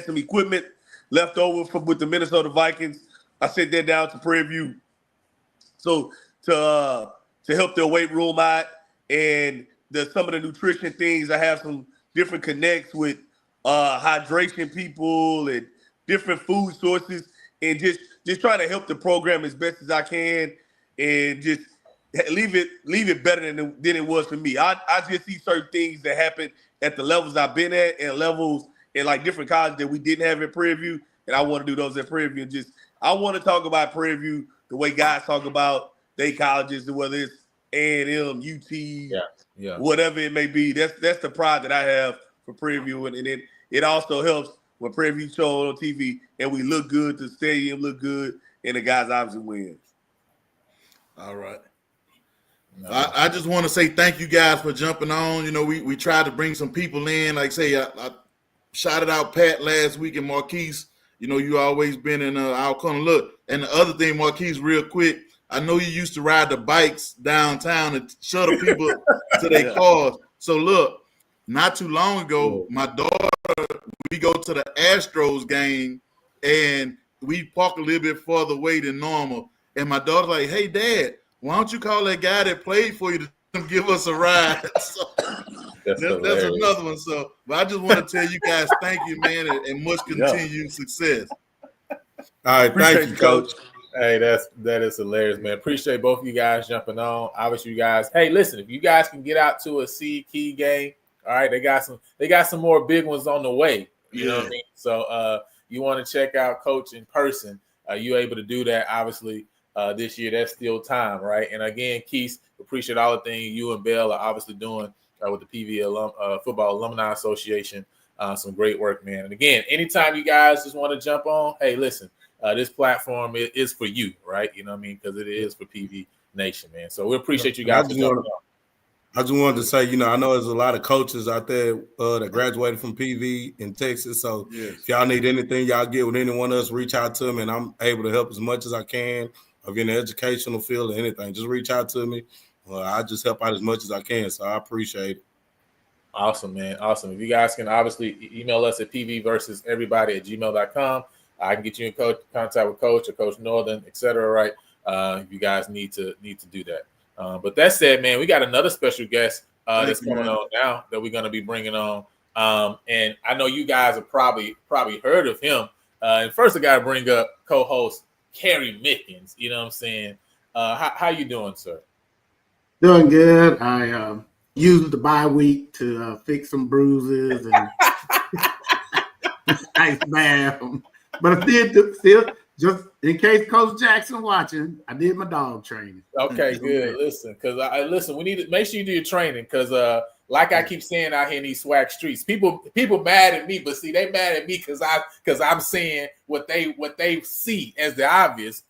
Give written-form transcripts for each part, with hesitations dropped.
some equipment left over from with the Minnesota Vikings. I sent that down to Prairie View. So to help their weight room out and some of the nutrition things, I have some different connects with hydration people and different food sources, and just trying to help the program as best as I can, and just leave it better than it was for me. I just see certain things that happen at the levels I've been at and levels in like different colleges that we didn't have in Prairie View, and I want to do those at Prairie View. And just I want to talk about Prairie View the way guys talk about they colleges, whether it's A&M, UT, whatever it may be. That's the pride that I have for Prairie View, and it also helps when Prairie View show on TV and we look good, the stadium look good, and the guys obviously win. All right. No. I just want to say thank you guys for jumping on. You know, we tried to bring some people in. Like I say, I shouted out Pat last week and Marquise. You know, you always been in our corner. Look, and the other thing, Marquise, real quick, I know you used to ride the bikes downtown and shuttle people to their cars. So look, not too long ago, my daughter, we go to the Astros game and we park a little bit further away than normal. And my daughter's like, hey, Dad, why don't you call that guy that played for you to give us a ride? So that's another one. So, but I just want to tell you guys thank you, man, and much continued success. All right, thank you, Coach. Hey, that is hilarious, man. Appreciate both of you guys jumping on. Obviously, you guys. Hey, listen, if you guys can get out to a Key game, all right, they got some more big ones on the way. You know what I mean? So you want to check out Coach in person. You able to do that, obviously, this year. That's still time, right? And again, Keith, appreciate all the things you and Bell are obviously doing with the PV Football Alumni Association. Some great work, man. And again, anytime you guys just want to jump on, hey, listen, this platform is for you, right? You know what I mean? Because it is for PV Nation, man. So we appreciate you guys for jumping on. I just wanted to say, you know, I know there's a lot of coaches out there that graduated from PV in Texas. So if y'all need anything, y'all get with any one of us, reach out to me, and I'm able to help as much as I can of in the educational field or anything. Just reach out to me. I just help out as much as I can. So I appreciate it. Awesome, man. Awesome. If you guys can obviously email us at pvversuseverybody@gmail.com. I can get you in contact with Coach or Coach Northern, et cetera, right? If you guys need to do that. But that said, man, we got another special guest that's coming on now that we're going to be bringing on. And I know you guys have probably heard of him. And first, I got to bring up co-host Kerry Mickens. You know what I'm saying? How you doing, sir? Doing good. I used the bye week to fix some bruises and ice bath. But I still, just in case Coach Jackson watching, I did my dog training. Okay, good. Listen, because we need to make sure you do your training because like I keep saying out here in these SWAC streets, people mad at me, but see, they mad at me because I'm saying what they see as the obvious.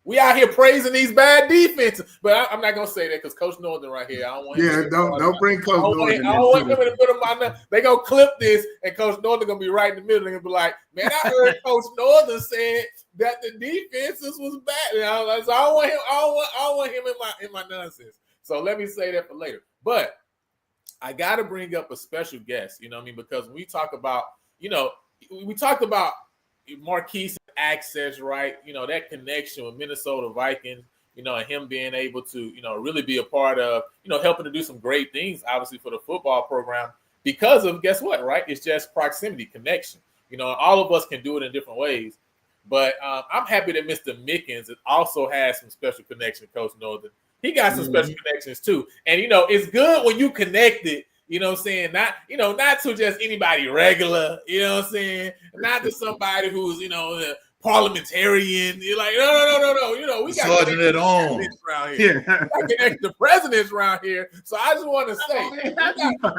We out here praising these bad defenses, but I'm not gonna say that because Coach Northern right here. I don't want don't bring Coach Northern. I don't want him in the middle of my. They gonna clip this, and Coach Northern gonna be right in the middle and be like, "Man, I heard Coach Northern said that the defenses was bad." So I don't want him. I don't want him in my nonsense. So let me say that for later. But I got to bring up a special guest. You know what I mean? Because when we talk about, we talked about Marquise access, right? You know, that connection with Minnesota Vikings, and him being able to, really be a part of, helping to do some great things, obviously, for the football program because of, guess what, right? It's just proximity, connection. All of us can do it in different ways. But I'm happy that Mr. Mickens also has some special connection, Coach Northern. He got some special connections, too. And, it's good when you connected. You know what I'm saying? Not to just anybody regular, you know what I'm saying? Not to somebody who's, a parliamentarian. You're like, no. We got presidents around here. We got the presidents around here. So I just want to say,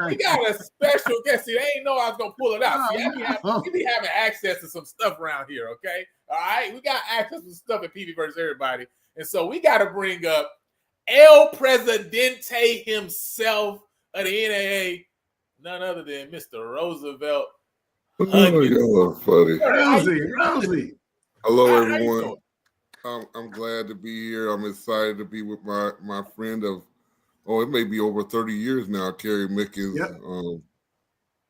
we got a special guest. See, they ain't know I was going to pull it out. See, we be having access to some stuff around here, okay? All right? We got access to stuff at PV versus everybody. And so we got to bring up El Presidente himself of the NAA, none other than Mr. Roosevelt. Oh, you're funny. Rosie. Hello, everyone. I'm glad to be here. I'm excited to be with my friend of, it may be over 30 years now, Kerry Mickens. Yep.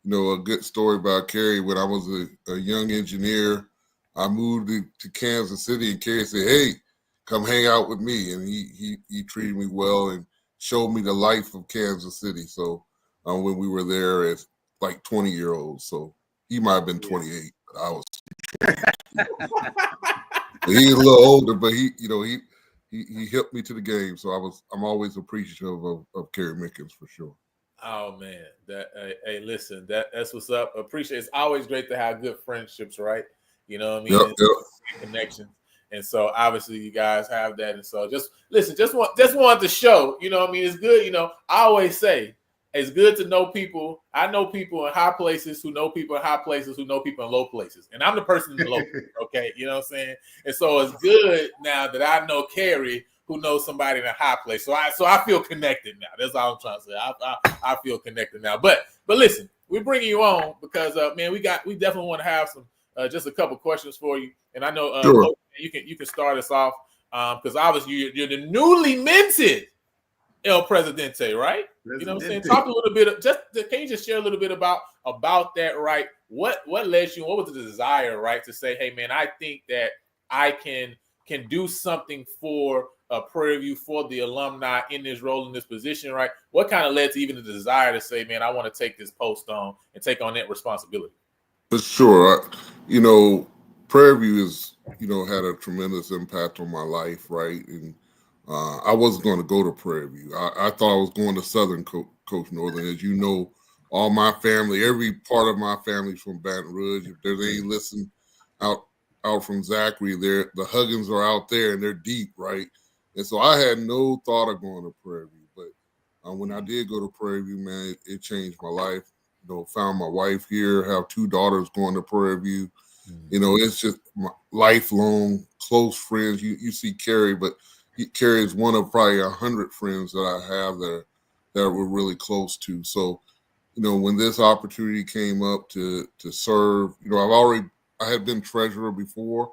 a good story about Kerry. When I was a young engineer, I moved to Kansas City, and Kerry said, "Hey, come hang out with me." And he treated me well and showed me the life of Kansas City. So when we were there as like 20-year-olds, so he might have been 28, but I was. He's a little older, but he helped me to the game. So I'm always appreciative of Kerry Mickens for sure. Oh man, hey, listen, that's what's up. Appreciate it's always great to have good friendships, right? You know what I mean? Yep. Connections. And so obviously you guys have that. And so just wanted to show, you know what I mean? It's good, you know. I always say it's good to know people. I know people in high places who know people in high places who know people in low places. And I'm the person in the low place, okay? You know what I'm saying? And so it's good now that I know Kerry who knows somebody in a high place. So I feel connected now. That's all I'm trying to say. I feel connected now. But listen, we're bringing you on because man, we definitely want to have some just a couple questions for you. And I know sure. Coach, you can start us off because obviously you're the newly minted El Presidente, right? You know what I'm saying? Talk a little bit. Can you just share a little bit about that, right? What led you? What was the desire, right, to say, hey man, I think that I can do something for Prairie View, for the alumni in this role, in this position, right? What kind of led to even the desire to say, man, I want to take this post on and take on that responsibility? For sure. Prairie View has, had a tremendous impact on my life, right? And I wasn't going to go to Prairie View. I thought I was going to Southern Coach Northern. As you know, all my family, every part of my family is from Baton Rouge. If there's any listen out from Zachary, the Huggins are out there and they're deep, right? And so I had no thought of going to Prairie View. But when I did go to Prairie View, man, it changed my life. Found my wife here, have 2 daughters going to Prairie View. It's just my lifelong close friends. You see Kerry, but Kerry is one of probably 100 friends that I have that we're really close to. So, when this opportunity came up to serve, I had been treasurer before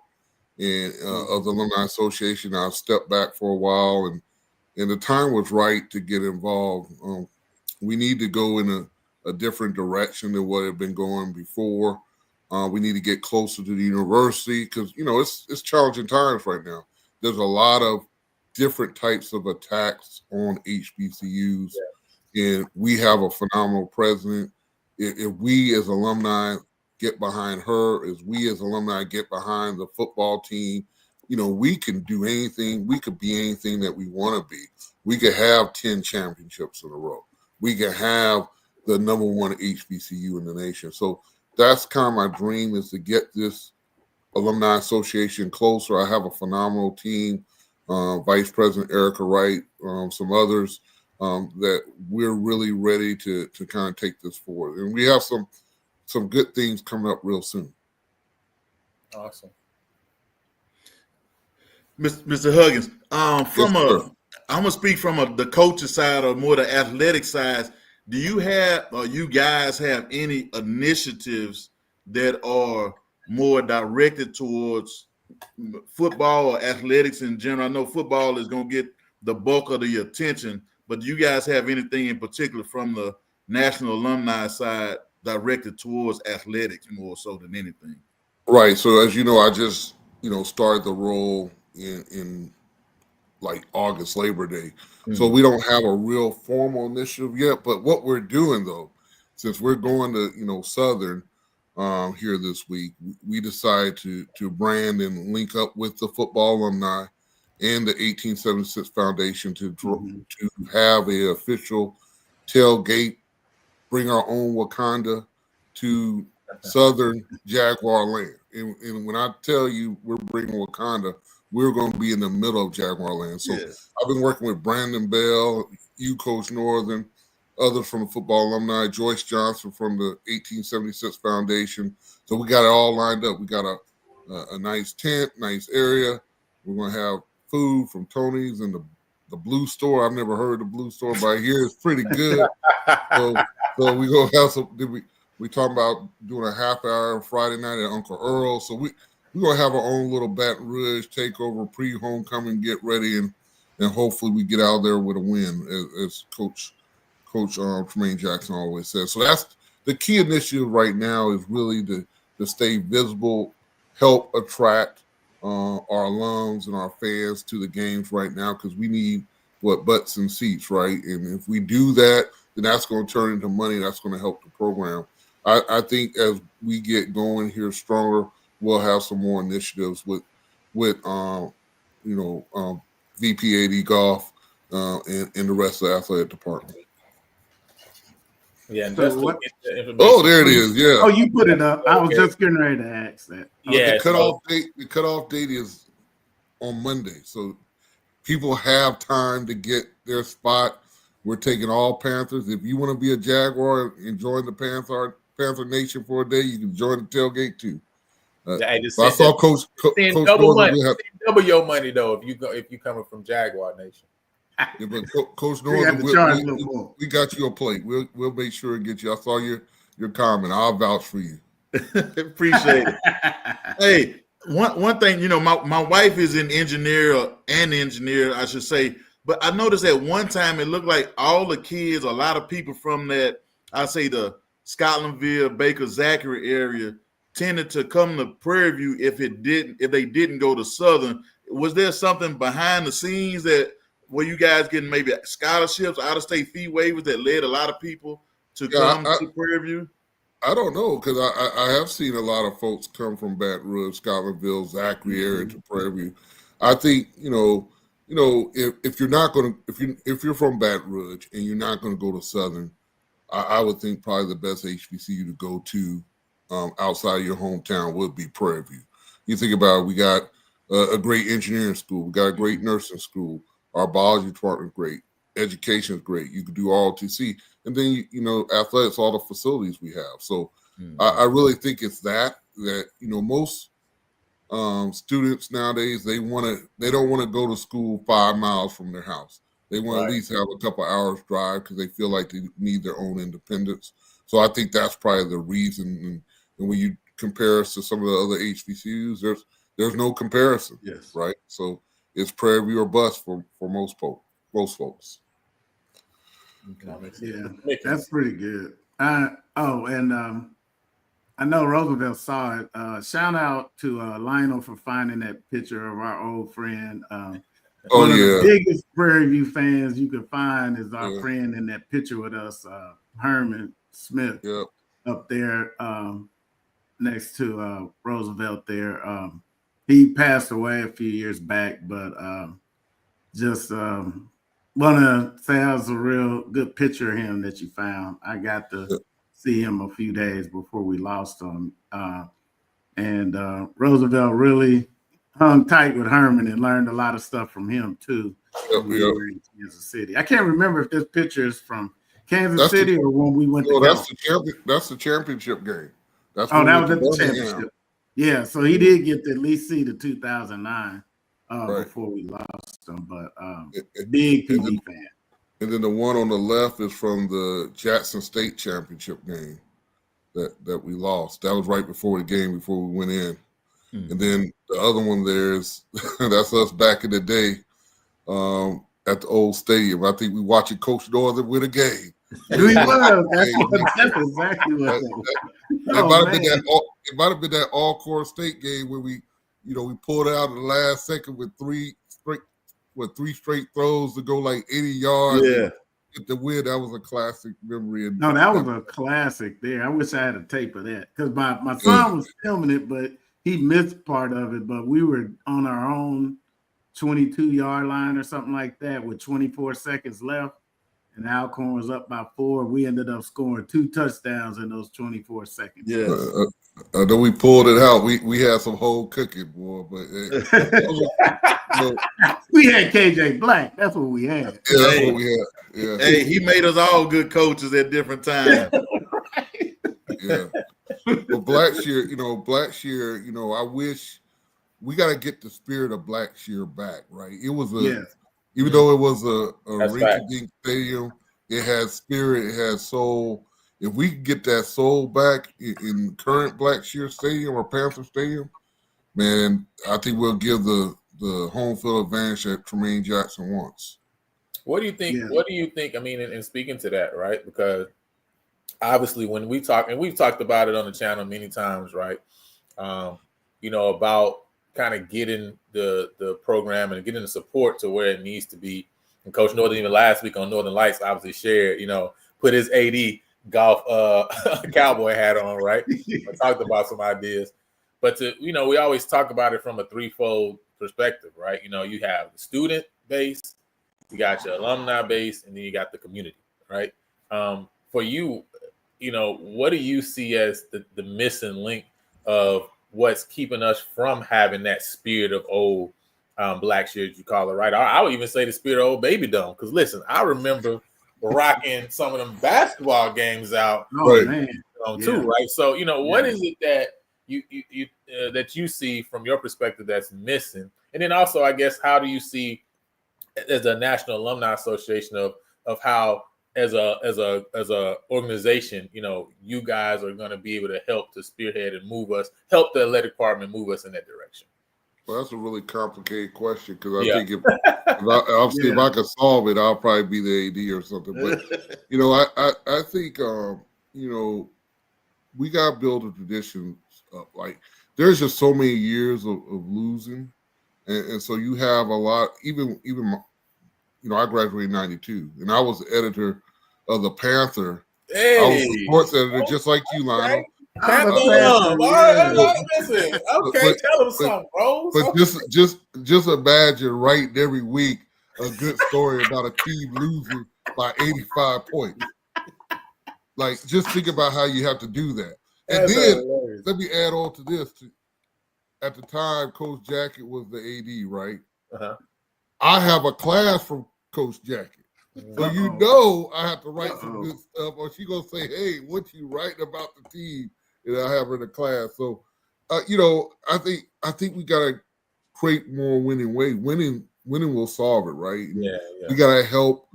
and of the Alumni Association. I've stepped back for a while, and the time was right to get involved. We need to go in a different direction than what had been going before. We need to get closer to the university because, it's challenging times right now. There's a lot of different types of attacks on HBCUs, and we have a phenomenal president. If we as alumni get behind her, as we as alumni get behind the football team, we can do anything. We could be anything that we want to be. We could have 10 championships in a row. We could have the number 1 HBCU in the nation. So that's kind of my dream, is to get this Alumni Association closer. I have a phenomenal team, Vice President Erica Wright, some others that we're really ready to kind of take this forward. And we have some good things coming up real soon. Awesome. Mr. Huggins, I'm gonna speak from the coach's side or more the athletic side. Do you have, or you guys have, any initiatives that are more directed towards football or athletics in general? I know football is going to get the bulk of the attention, but do you guys have anything in particular from the National Alumni side directed towards athletics more so than anything? Right. So as you know, I just, started the role in like August, Labor Day. So we don't have a real formal initiative yet, but what we're doing though, since we're going to, Southern here this week, we decided to brand and link up with the football alumni and the 1876 Foundation to have a official tailgate, bring our own Wakanda to Southern Jaguar land. And when I tell you we're bringing Wakanda, we're going to be in the middle of Jaguar land. So I've been working with Brandon Bell, Coach Northern, others from the football alumni, Joyce Johnson from the 1876 Foundation. So we got it all lined up. We got a nice tent, nice area. We're going to have food from Tony's and the Blue Store. I've never heard of the Blue Store, but I hear it's pretty good. So we're going to have some. We talking about doing a half hour on Friday night at Uncle Earl. So we're going to have our own little Baton Rouge takeover, pre-homecoming, get ready, and hopefully we get out there with a win, as Coach Tremaine Jackson always says. So the key initiative right now is really to stay visible, help attract our alums and our fans to the games right now, because we need butts and seats, right? And if we do that, then that's going to turn into money. That's going to help the program. I think as we get going here stronger, we'll have some more initiatives with VP80 golf and the rest of the athletic department. Yeah, and So just to what- get the information. Oh, there it is. Yeah. Oh, you put it up. I was just getting ready to ask that. Yeah, The cutoff date is on Monday, so people have time to get their spot. We're taking all Panthers. If you want to be a Jaguar and join the Panther Nation for a day, you can join the tailgate too. I just I saw Coach double Northern. money. Double your money though if you coming from Jaguar Nation. Yeah, but Coach We have Northern, to charge a little more. we got you a plate. We'll make sure and get you. I saw your comment. I'll vouch for you. Appreciate it. Hey, one thing, you know, my wife is an engineer, I should say, but I noticed at one time it looked like all the kids, a lot of people from that, I say the Scotlandville, Baker, Zachary area tended to come to Prairie View if they didn't go to Southern. Was there something behind the scenes that were you guys getting maybe scholarships, out of state fee waivers that led a lot of people to come to Prairie View? I don't know, because I have seen a lot of folks come from Baton Rouge, Scotlandville, Zachary area to Prairie View. I think if you're not going to if you're from Baton Rouge and you're not going to go to Southern, I would think probably the best HBCU to go to outside of your hometown would be Prairie View. You think about it, we got a great engineering school, we got a great nursing school, our biology department is great, education is great. You can do all TC, and then athletics, all the facilities we have. So I really think it's that most students nowadays they don't want to go to school 5 miles from their house. They want to at least have a couple hours drive because they feel like they need their own independence. So I think that's probably the reason. And when you compare us to some of the other HBCUs, there's no comparison. Yes. Right. So it's Prairie View or bust for most folks. Yeah, that's pretty good. I know Roosevelt saw it. Shout out to Lionel for finding that picture of our old friend. One of the biggest Prairie View fans you can find is our friend in that picture with us, Herman Smith, up there next to Roosevelt there. He passed away a few years back, but just want to say that was a real good picture of him that you found. I got to see him a few days before we lost him. And Roosevelt really hung tight with Herman and learned a lot of stuff from him too. When we were in Kansas City. I can't remember if this picture is from Kansas City or when we went to that's the championship game. That was at the championship. Yeah, so he did get to at least see the 2009 before we lost him, but big PV fan. And then the one on the left is from the Jackson State championship game that we lost. That was right before the game, before we went in. And then the other one there is that's us back in the day at the old stadium. I think we watching Coach Northern win a game. He was. That's exactly what it might have been that all-core state game where we pulled out in the last second with three straight throws to go like 80 yards. Yeah. Get the win. That was a classic memory. No, that was a classic there. I wish I had a tape of that because my son was filming it, but he missed part of it. But we were on our own 22-yard line or something like that with 24 seconds left. And Alcorn was up by 4. We ended up scoring 2 touchdowns in those 24 seconds. Yes. I know we pulled it out. We had some whole cooking, boy. But we had KJ Black. That's what we had. Yeah, that's what we had. Yeah. Hey, he made us all good coaches at different times. Yeah. But Blackshear, I wish we got to get the spirit of Blackshear back, right? It was even though it was a rinky-dink stadium, it had spirit, it had soul. If we can get that soul back in current Blackshear Stadium or Panther Stadium, man, I think we'll give the home field advantage that Tremaine Jackson wants. What do you think? Yeah. What do you think? I mean, and speaking to that, right? Because obviously when we talk, and we've talked about it on the channel many times, right? About kind of getting the program and getting the support to where it needs to be. And Coach Northern, even last week on Northern Lights, obviously shared, put his AD golf cowboy hat on, right? I talked about some ideas. But we always talk about it from a threefold perspective, right? You have the student base, you got your alumni base, and then you got the community, right? For you, what do you see as the missing link of what's keeping us from having that spirit of old Black Shears, you call it, right? I would even say the spirit of old Baby Dome. Because listen, I remember rocking some of them basketball games out too, right? So, what is it that you see from your perspective that's missing? And then also, I guess, how do you see as a National Alumni Association of how as a organization, you guys are going to be able to help to spearhead and help the athletic department move us in that direction? Well, that's a really complicated question because I think if I could solve it, I'll probably be the AD or something. But I think we got to build a tradition up. Like there's just so many years of losing, and so you have a lot. Even I graduated in '92, and I was the editor of the Panther. Hey, I was the sports editor, just like you, Lionel. Okay, tell him something, bro. But just imagine writing every week a good story about a team losing by 85 points. Like, just think about how you have to do that. And then let me add on to this. At the time, Coach Jacket was the AD, right? Uh-huh. I have a class from Coach Jacket. So I have to write some good stuff, or she gonna say, "Hey, what you writing about the team?" And I have her in the class. So, I think we gotta create more winning ways. Winning will solve it, right? Yeah. We gotta help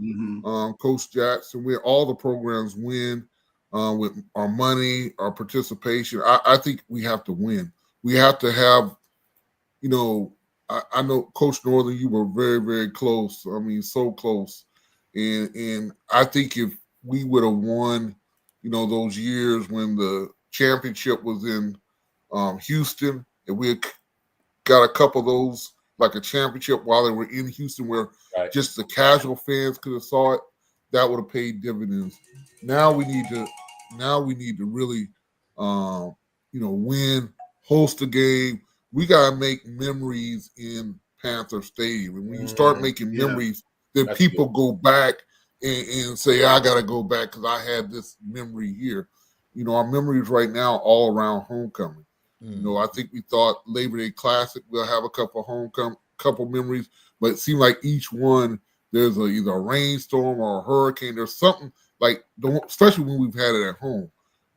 Coach Jackson where all the programs win with our money, our participation. I think we have to win. We have to have, I know Coach Northern, you were very, very close. I mean, so close. And I think if we would have won, those years when the championship was in Houston, and we had got a couple of those, like a championship while they were in Houston, where just the casual fans could have saw it, that would have paid dividends. Now we need to really, win, host a game. We gotta make memories in Panther Stadium, and when you start making memories, then people go back and say, I got to go back because I had this memory here. Our memories right now all around homecoming. I think we thought Labor Day Classic, we'll have a couple memories, but it seemed like each one, there's either a rainstorm or a hurricane. There's something like, especially when we've had it at home.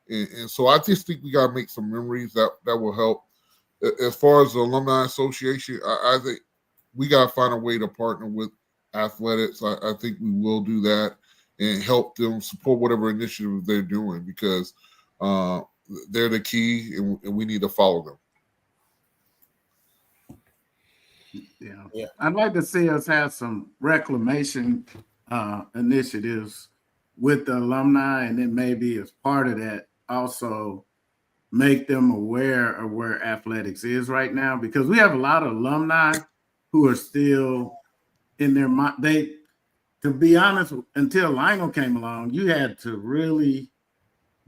And so I just think we got to make some memories that will help. As far as the Alumni Association, I think we got to find a way to partner with athletics. I think we will do that and help them support whatever initiative they're doing because they're the key and we need to follow them. Yeah. I'd like to see us have some reclamation initiatives with the alumni, and then maybe as part of that also make them aware of where athletics is right now, because we have a lot of alumni who are still in their mind. To be honest, until Lionel came along, you had to really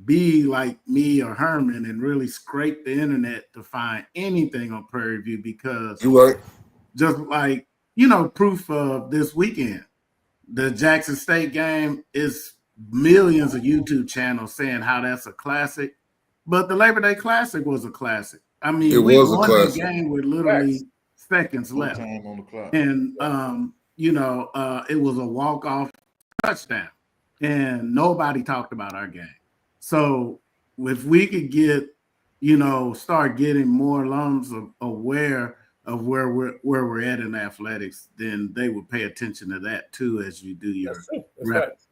be like me or Herman and really scrape the internet to find anything on Prairie View, because you're right. Just like, proof of this weekend, the Jackson State game is millions of YouTube channels saying how that's a classic, but the Labor Day Classic was a classic. I mean, we won the game with literally seconds left. Time on the clock. And, it was a walk-off touchdown, and nobody talked about our game. So if we could get, start getting more alums aware of where we're at in athletics, then they would pay attention to that too as you do your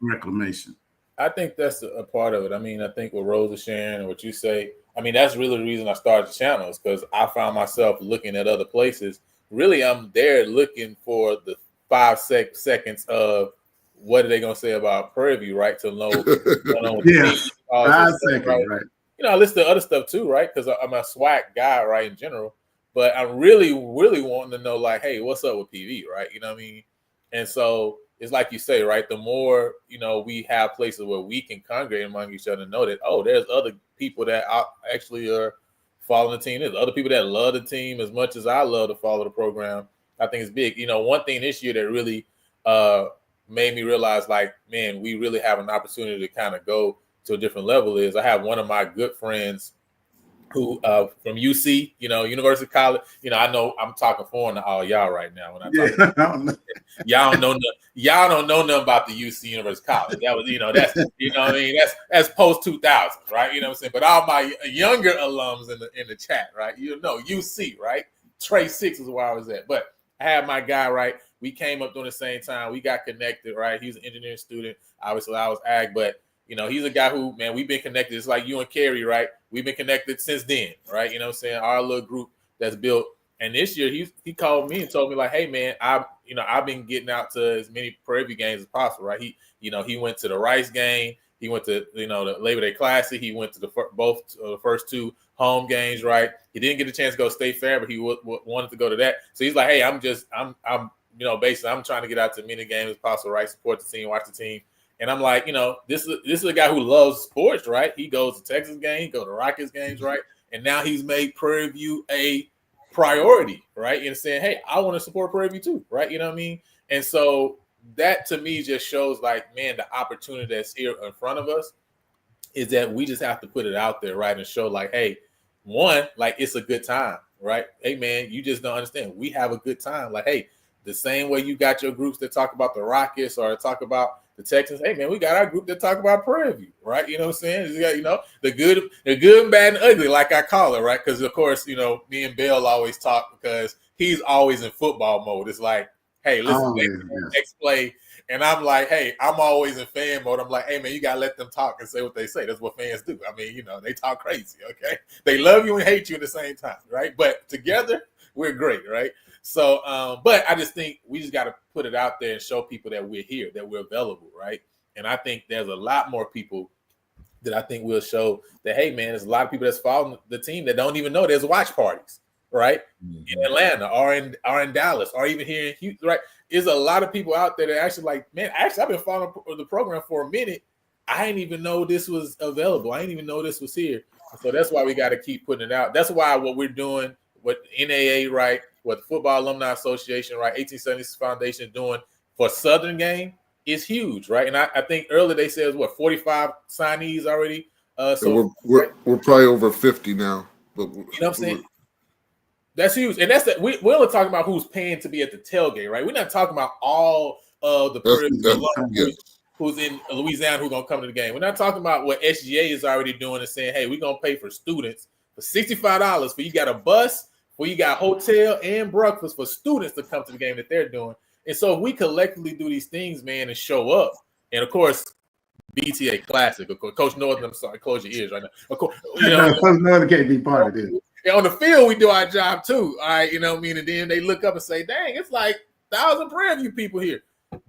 reclamation. I think that's a part of it. I mean, I think what Rose is sharing and what you say, I mean, that's really the reason I started the channel, is because I found myself looking at other places. Really, I'm there looking for the 5 seconds of what are they gonna say about Prairie View, right? To know, yeah, 5 seconds, right? You know, I listen to other stuff too, right? Because I'm a SWAC guy, right, in general. But I'm really wanting to know, like, hey, what's up with PV, right? You know what I mean? And so it's like you say, right? The more, you know, we have places where we can congregate among each other and know that, oh, there's other people that actually are following the team. There's other people that love the team as much as I love to follow the program. I think it's big. You know, one thing this year that really made me realize, like, man, we really have an opportunity to kind of go to a different level is I have one of my good friends who from UC, you know, University College. You know, I know I'm talking foreign to all y'all right now when I talk. Y'all don't know nothing about the UC University College. That was, you know, that's, you know what I mean? That's post 2000s, right? You know what I'm saying? But all my younger alums in the chat, right? You know, UC, right? Trey 6 is where I was at. But I had my guy, right? We came up during the same time. We got connected, right? He was an engineering student. Obviously, I was ag, but you know, he's a guy who, man, we've been connected. It's like you and Kerry, right? We've been connected since then, right? You know what I'm saying? Our little group that's built. And this year he called me and told me, like, hey man, I've been getting out to as many Prairie View games as possible, right? He went to the Rice game, he went to, you know, the Labor Day Classic, he went to the first 2 home games, right? He didn't get a chance to go State Fair, but he wanted to go to that. So he's like, hey, I'm you know, basically I'm trying to get out to as many games as possible, right? Support the team, watch the team. And I'm like, you know, this is a guy who loves sports, right? He goes to Texas games, he goes to Rockets games, right? And now he's made Prairie View a priority, right? And saying, hey, I want to support Prairie View too, right? You know what I mean? And so that to me just shows, like, man, the opportunity that's here in front of us is that we just have to put it out there, right? And show, like, hey, one, like, it's a good time, right? Hey, man, you just don't understand. We have a good time. Like, hey, the same way you got your groups that talk about the Rockets or talk about the Texans, hey man, we got our group that talk about Prairie View, right? You know what I'm saying? You got, you know, the good, bad, and ugly, like I call it, right? Because of course, you know, me and Bill always talk because he's always in football mode. It's like, hey, listen, next play, and I'm like, hey, I'm always in fan mode. I'm like, hey man, you gotta let them talk and say what they say. That's what fans do. I mean, you know, they talk crazy, okay? They love you and hate you at the same time, right? But together, we're great, right? So, but I just think we just got to put it out there and show people that we're here, that we're available, right? And I think there's a lot more people that I think will show that, hey, man, there's a lot of people that's following the team that don't even know there's watch parties, right? Mm-hmm. In Atlanta or in Dallas or even here in Houston, right? There's a lot of people out there that actually like, man, actually, I've been following the program for a minute. I didn't even know this was available. I didn't even know this was here. So that's why we got to keep putting it out. That's why what we're doing, what NAA, right? What the Football Alumni Association, right, 1876 Foundation doing for Southern game is huge, right? And I think earlier they said, 45 signees already. So we're probably over 50 now. But you know what I'm saying? That's huge. And that's we're only talking about who's paying to be at the tailgate, right? We're not talking about all of the who's in Louisiana who's going to come to the game. We're not talking about what SGA is already doing and saying, hey, we're going to pay for students for $65 for you got a bus, where you got hotel and breakfast for students to come to the game that they're doing. And so if we collectively do these things, man, and show up, and of course, BTA Classic, of course, Coach Northern, I'm sorry, close your ears right now. Of course, you know, Coach Northern can't be part of this. And on the field, we do our job too, all right, you know what I mean? And then they look up and say, dang, it's like 1,000 Prairie View people here.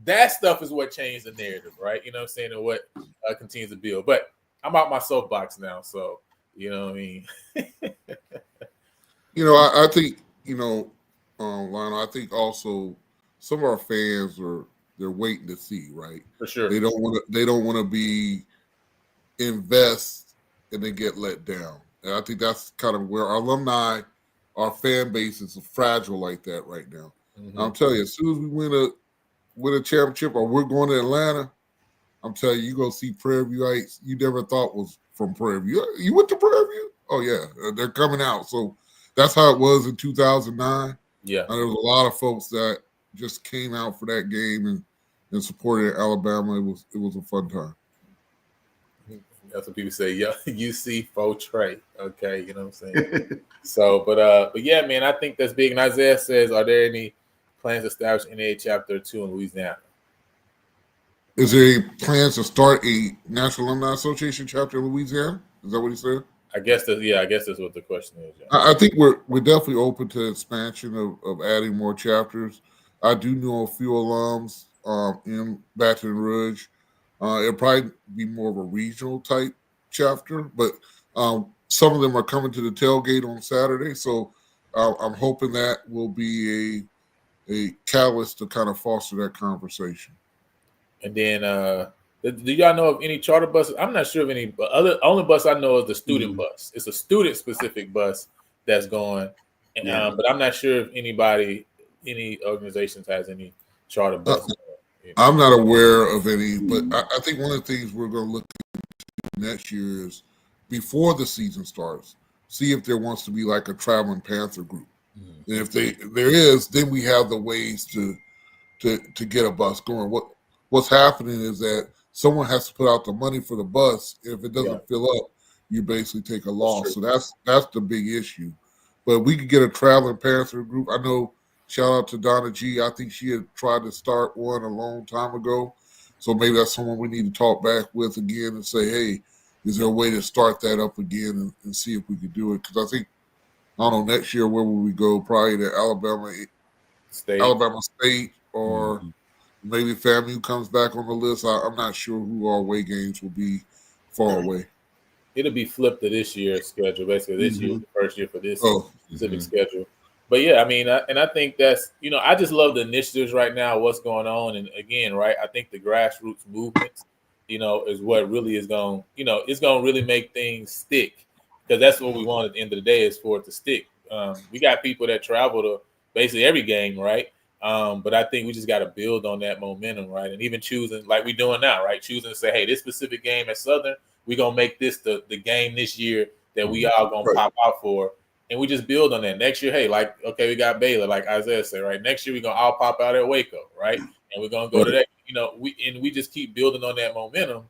That stuff is what changed the narrative, right? You know what I'm saying? And what continues to build. But I'm out my soapbox now, so, you know what I mean? You know, I think, you know, Lionel, I think also some of our fans they're waiting to see, right? For sure. They don't want to be invest and then get let down. And I think that's kind of where our alumni, our fan base is fragile like that right now. Mm-hmm. I'm telling you, as soon as we win a championship or we're going to Atlanta, I'm telling you, you're going to see Prairie Viewites you never thought was from Prairie View. You went to Prairie View? Oh, yeah. They're coming out. So that's how it was in 2009. Yeah. And there was a lot of folks that just came out for that game and supported Alabama. It was a fun time. That's what people say. Yeah, UC for Trey. Okay, you know what I'm saying? So, but yeah, man, I think that's big. And Isaiah says, are there any plans to establish NAA Chapter 2 in Louisiana? Is there any plans to start a National Alumni Association chapter in Louisiana? Is that what he said? I guess that's what the question is. Yeah. I think we're definitely open to expansion of adding more chapters. I do know a few alums in Baton Rouge. It'll probably be more of a regional type chapter, but some of them are coming to the tailgate on Saturday. So I'm hoping that will be a catalyst to kind of foster that conversation. And then, do y'all know of any charter buses? I'm not sure of any, but only bus I know is the student bus. It's a student specific bus that's going, but I'm not sure if any organizations has any charter buses. I'm not aware of any, but I think one of the things we're going to look at next year is before the season starts, see if there wants to be like a traveling Panther group. Mm-hmm. And if there is, then we have the ways to get a bus going. What's happening is that someone has to put out the money for the bus. If it doesn't fill up, you basically take a loss. So that's the big issue. But we could get a traveling Panther group. I know, shout out to Donna G. I think she had tried to start one a long time ago. So maybe that's someone we need to talk back with again and say, hey, is there a way to start that up again and see if we could do it? Because I think, I don't know, next year, where will we go? Probably to Alabama State or maybe FAMU comes back on the list. I'm not sure who our away games will be far away. It'll be flipped to this year's schedule. Basically, this year was the first year for this specific schedule. But yeah, I mean, I think that's, I just love the initiatives right now, what's going on. And again, right, I think the grassroots movement, is what really is going, it's going to really make things stick, because that's what we want at the end of the day, is for it to stick. We got people that travel to basically every game, right? But I think we just got to build on that momentum, right? And even choosing, like we're doing now, right? Choosing to say, hey, this specific game at Southern, we're going to make this the game this year that we all going to pop out for. And we just build on that. Next year, hey, like, okay, we got Baylor, like Isaiah said, right? Next year, we're going to all pop out at Waco, right? And we're going to go to that, we just keep building on that momentum.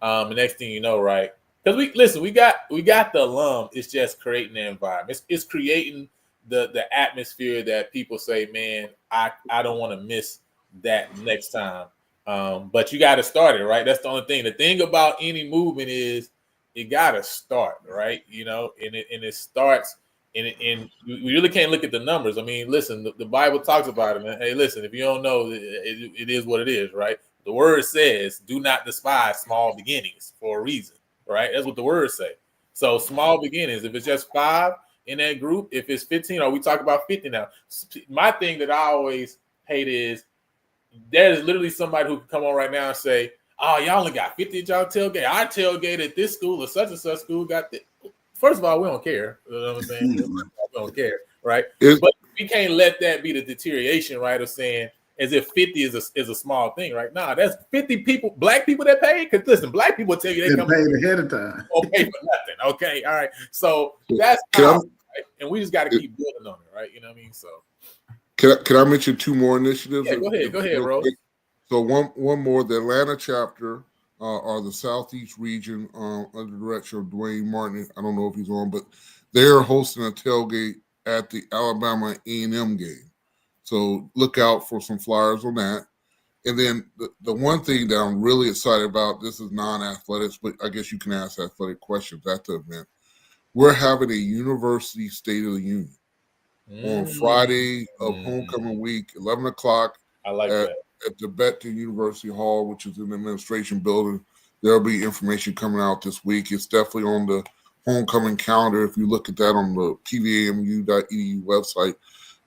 The next thing you know, right? Because we got the alum. It's just creating the environment. It's creating the atmosphere that people say, man, I don't want to miss that next time. But you got to start it, right? That's the only thing. The thing about any movement is it got to start, right? And it starts, and we really can't look at the numbers. I mean, listen, the Bible talks about it, man. Hey, listen, if you don't know, it is what it is, right? The word says, do not despise small beginnings for a reason, right? That's what the word say. So small beginnings, if it's just 5 in that group, if it's 15, or we talk about 50 now. My thing that I always hate is there's literally somebody who can come on right now and say, oh, y'all only got 50 at y'all tailgate. Our tailgate at this school or such and such school got this. First of all, we don't care. You know what I'm saying? We don't care, right? But we can't let that be the deterioration, right, of saying as if 50 is a small thing, right? Nah, that's 50 people, black people that pay. Because listen, black people tell you they come paid ahead of time. Don't pay for nothing. Okay, all right. So that's how, right? And we just got to keep building on it, right? You know what I mean? So can I mention 2 more initiatives? Yeah, go ahead, Rose. So one more, the Atlanta chapter or the Southeast region under the direction of Dwayne Martin. I don't know if he's on, but they're hosting a tailgate at the Alabama A&M game. So look out for some flyers on that. And then the one thing that I'm really excited about, this is non-athletics, but I guess you can ask athletic questions at the event. We're having a University State of the Union on Friday of homecoming week, 11 o'clock. I like that. At the Beckton University Hall, which is in the administration building. There'll be information coming out this week. It's definitely on the homecoming calendar if you look at that on the pvamu.edu website.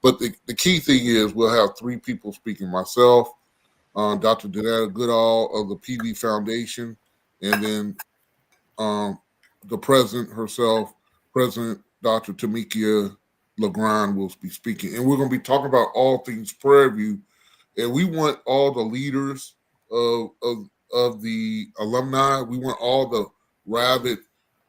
But the key thing is we'll have 3 people speaking, myself, Dr. Danetta Goodall of the PV Foundation, and then the president herself, President Dr. Tamikia LeGrand will be speaking. And we're going to be talking about all things Prairie View. And we want all the leaders of the alumni. We want all the rabid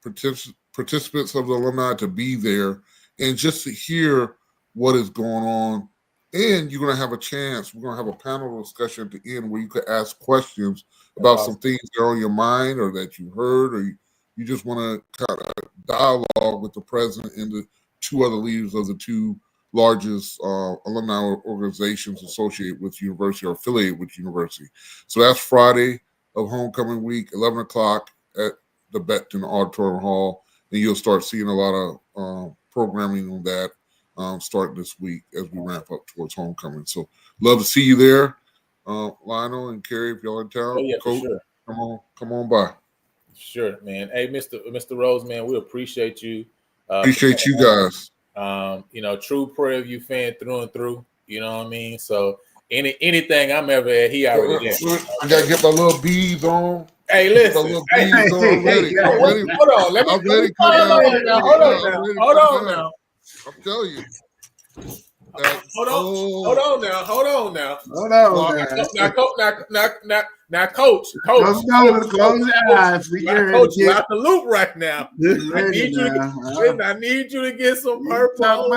participants of the alumni to be there and just to hear what is going on. And you're going to have a chance. We're going to have a panel discussion at the end where you could ask questions about some things that are on your mind or that you heard, or you just want to kind of dialogue with the president and the 2 other leaders of the 2 largest alumni organizations associated with university or affiliated with university. So that's Friday of homecoming week, 11 o'clock at the Beckton Auditorium Hall. And you'll start seeing a lot of programming on that starting this week as we ramp up towards homecoming. So love to see you there. Lionel and Kerry, if y'all in town, Oh yeah, Coach, for sure. come on by. Sure, man. Hey, Mr. Rose, man, we appreciate you. Appreciate you guys. True Prairie View fan through and through. You know what I mean? So anything I'm ever at, he already there. I gotta get my little beads on. Hey, listen. I'm ready. Hold on. Let me hold on now. I'm telling you. Hold on now. Now, Coach. Close your eyes. Coach, you out the loop right now. I need you to get some purple.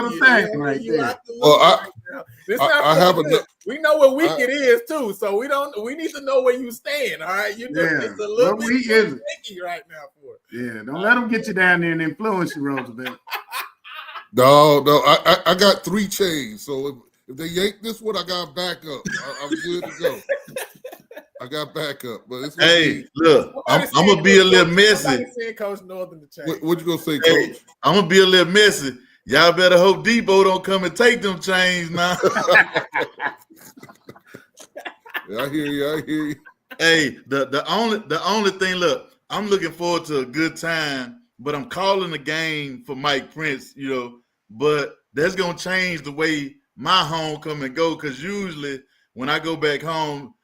We know what week it is too, so we need to know where you stand. All right, it's a little bit sticky right now for it. Yeah, don't let them get you down there and influence you, Roosevelt. No, I got 3 chains, so if they yank this one, I got backup. I'm good to go. I got backup, but it's look, I'm gonna be a little messy. Coach Northern to change. What you gonna say, Coach? I'm gonna be a little messy. Y'all better hope Debo don't come and take them chains now. Yeah, I hear you. Hey, the only thing, look, I'm looking forward to a good time, but I'm calling the game for Mike Prince, but that's gonna change the way my homecoming go, because usually when I go back home,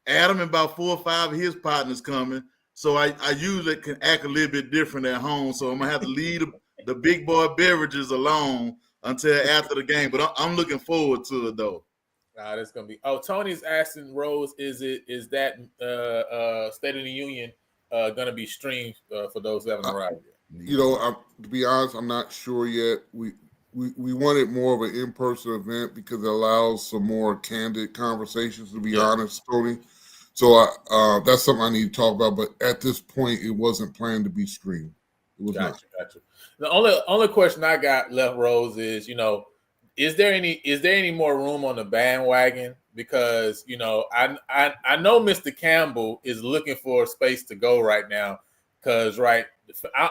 Adam and about 4 or 5 of his partners coming, so I usually can act a little bit different at home. So I'm gonna have to leave the big boy beverages alone until after the game. But I'm looking forward to it though. That's gonna be. Oh, Tony's asking Rose, is that State of the Union gonna be streamed for those who haven't arrived yet? To be honest, I'm not sure yet. We wanted more of an in-person event because it allows some more candid conversations, to be honest, Tony. So that's something I need to talk about. But at this point, it wasn't planned to be streamed. It was not. Gotcha. The only question I got left, Rose, is is there any more room on the bandwagon? Because I know Mr. Campbell is looking for a space to go right now. Because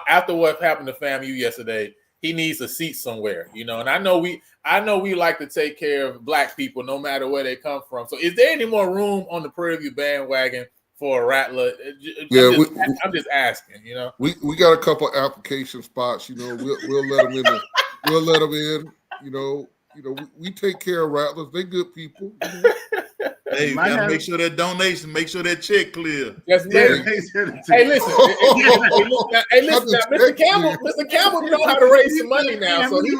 after what happened to FAMU yesterday, he needs a seat somewhere, and I know we like to take care of Black people no matter where they come from. So is there any more room on the Prairie View bandwagon for a Rattler? I'm just asking, We got a couple application spots, we'll let them in. We'll let them in, we take care of Rattlers. They good people. Hey, you gotta make sure that donation, make sure that check clear. Hey, listen. Now, Mr. Campbell know how to raise some money now, so he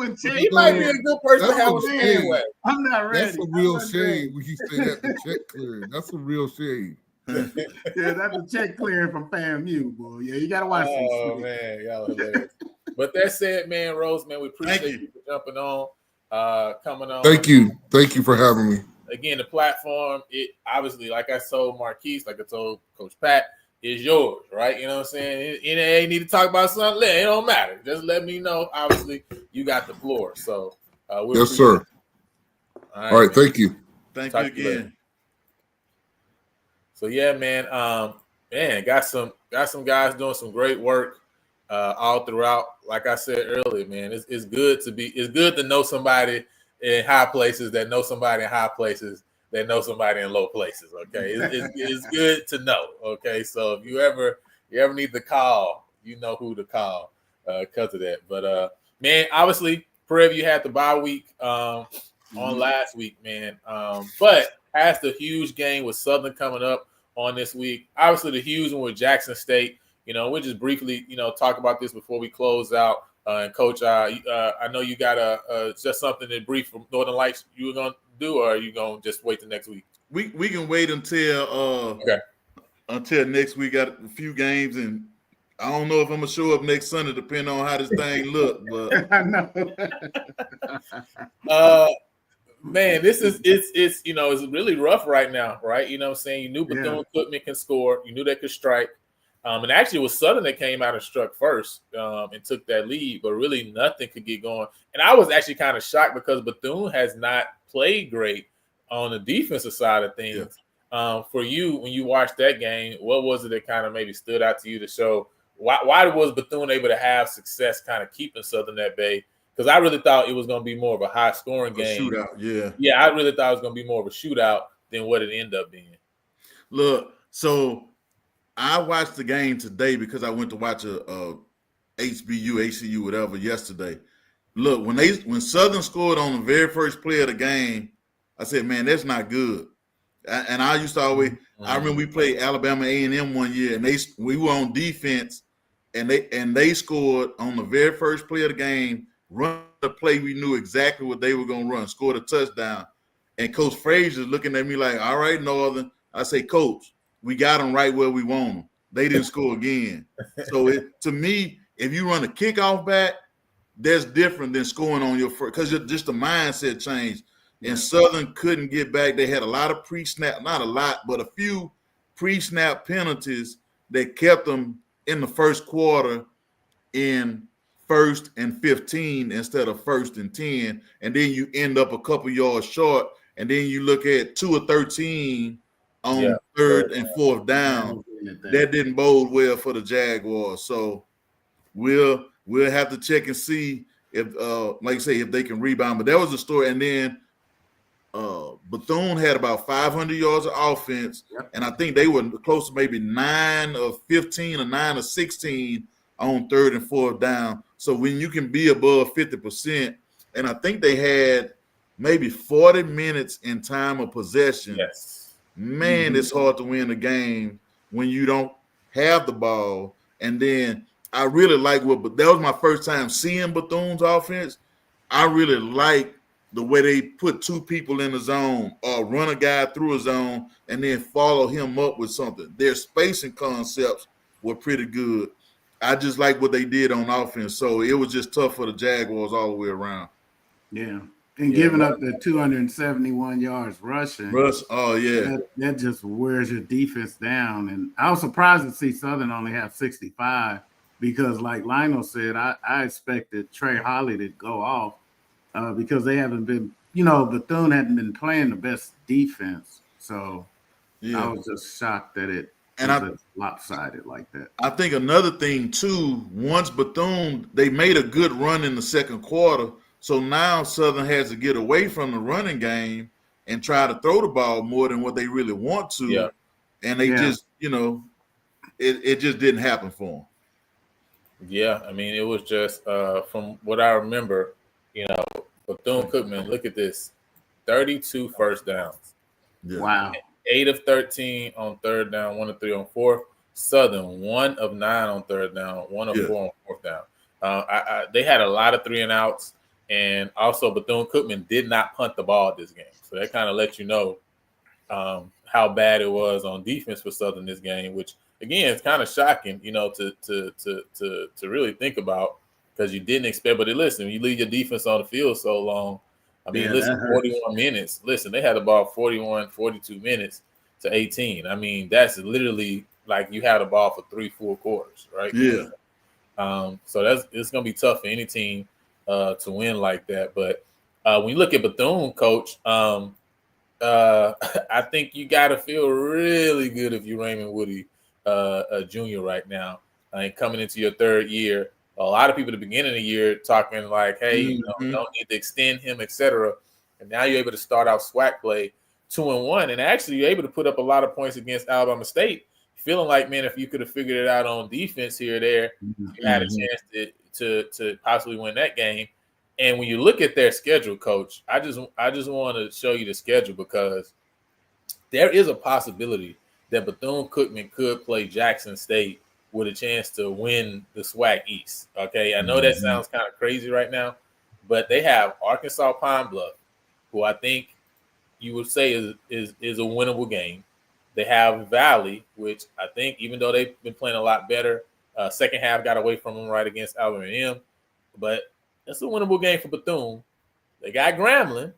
might be a good person to have a anyway. I'm not ready. That's a real shame when you say that, the check clearing. That's a real shame. Yeah, that's a check clearing from FAMU, boy. Yeah, you gotta watch this. Oh man, y'all hilarious. But that said, man, Rose, man, we appreciate you for jumping on, coming on. Thank you for having me. Again, the platform, it obviously, like I told Marquise, like I told Coach Pat, is yours, right? You know what I'm saying? NAA need to talk about something, it don't matter. Just let me know. Obviously, you got the floor. So, yes, sir. All right, thank you. Thank you again. So yeah, man, got some guys doing some great work all throughout. Like I said earlier, man, it's good to know somebody in high places that know somebody in high places that know somebody in low places. Okay, it's good to know. Okay, so if you ever need to call, you know who to call because of that. But man, obviously, Prairie View had the bye week on last week, man. But has the huge game with Southern coming up on this week. Obviously, the huge one with Jackson State. We'll just briefly, talk about this before we close out. And Coach, I know you got just something to brief from Northern Lights you were going to do, or are you going to just wait till next week? We can wait until next week. Got a few games, and I don't know if I'm going to show up next Sunday, depending on how this thing look. But I know. Man, it's really rough right now, right? You know what I'm saying? You knew Bethune-Cookman can score. You knew they could strike. And actually, it was Southern that came out and struck first and took that lead, but really nothing could get going. And I was actually kind of shocked because Bethune has not played great on the defensive side of things. Yeah. For you, when you watched that game, what was it that kind of maybe stood out to you to show why was Bethune able to have success kind of keeping Southern at bay? Because I really thought it was going to be more of a high-scoring game. Shootout, yeah. Yeah, I really thought it was going to be more of a shootout. than what it ended up being. Look, so I watched the game today because I went to watch a HBU, ACU, whatever yesterday. Look, when Southern scored on the very first play of the game, I said, man, that's not good. And I used to always, I remember we played Alabama A&M one year, and we were on defense, and they scored on the very first play of the game, run the play we knew exactly what they were going to run, scored a touchdown. And Coach Frazier's looking at me like, all right, Northern. I say, Coach, we got them right where we want them. They didn't score again. So to me, if you run a kickoff back, that's different than scoring on your first, because just the mindset changed. And Southern couldn't get back. They had a lot of pre-snap, not a lot, but a few pre-snap penalties that kept them in the first quarter in 1st and 15 instead of 1st and 10. And then you end up a couple yards short. And then you look at 2 or 13 on 3rd and 4th down. That didn't bode well for the Jaguars. So we'll have to check and see if, like I say, if they can rebound. But that was the story. And then Bethune had about 500 yards of offense, and I think they were close to maybe 9 of 15 or 9 of 16 on 3rd and 4th down. So when you can be above 50%, and I think they had maybe 40 minutes in time of possession. Yes. Man, it's hard to win a game when you don't have the ball. And then I really like but that was my first time seeing Bethune's offense. I really like the way they put 2 people in the zone or run a guy through a zone and then follow him up with something. Their spacing concepts were pretty good. I just like what they did on offense. So it was just tough for the Jaguars all the way around. Yeah. And giving up the 271 yards rushing. That just wears your defense down. And I was surprised to see Southern only have 65 because, like Lionel said, I expected Trey Holly to go off because they haven't been, Bethune hadn't been playing the best defense. So I was just shocked that it was lopsided like that. I think another thing, too, once Bethune, they made a good run in the second quarter. So now Southern has to get away from the running game and try to throw the ball more than what they really want to. Yeah. And they just, it just didn't happen for them. Yeah, I mean, it was just from what I remember, Bethune-Cookman, look at this, 32 first downs. Yeah. Wow. 8 of 13 on 3rd down, 1 of 3 on 4th. Southern, 1 of 9 on 3rd down, 1 of 4 on 4th down. They had a lot of 3 and outs. And also, Bethune-Cookman did not punt the ball this game. So that kind of lets you know how bad it was on defense for Southern this game, which, again, it's kind of shocking, to really think about because you didn't expect. But listen, you leave your defense on the field so long. I mean, 41 minutes. Listen, they had the ball 41, 42 minutes to 18. I mean, that's literally like you had the ball for 3 full quarters, right? Yeah. So it's going to be tough for any team to win like that. But when you look at Bethune, Coach, I think you got to feel really good if you're Raymond Woody Jr. right now. Coming into your 3rd year, a lot of people at the beginning of the year talking like, hey, don't need to extend him, etc. And now you're able to start out SWAC play 2-1, and actually you're able to put up a lot of points against Alabama State. Feeling like, man, if you could have figured it out on defense here or there, you had a chance to possibly win that game. And when you look at their schedule, Coach, I just want to show you the schedule because there is a possibility that Bethune-Cookman could play Jackson State with a chance to win the SWAC East. Okay, I know that sounds kind of crazy right now, but they have Arkansas Pine Bluff, who I think you would say is a winnable game. They have Valley, which I think, even though they've been playing a lot better, second half got away from them right against Alabama A&M, but that's a winnable game for Bethune. They got Grambling,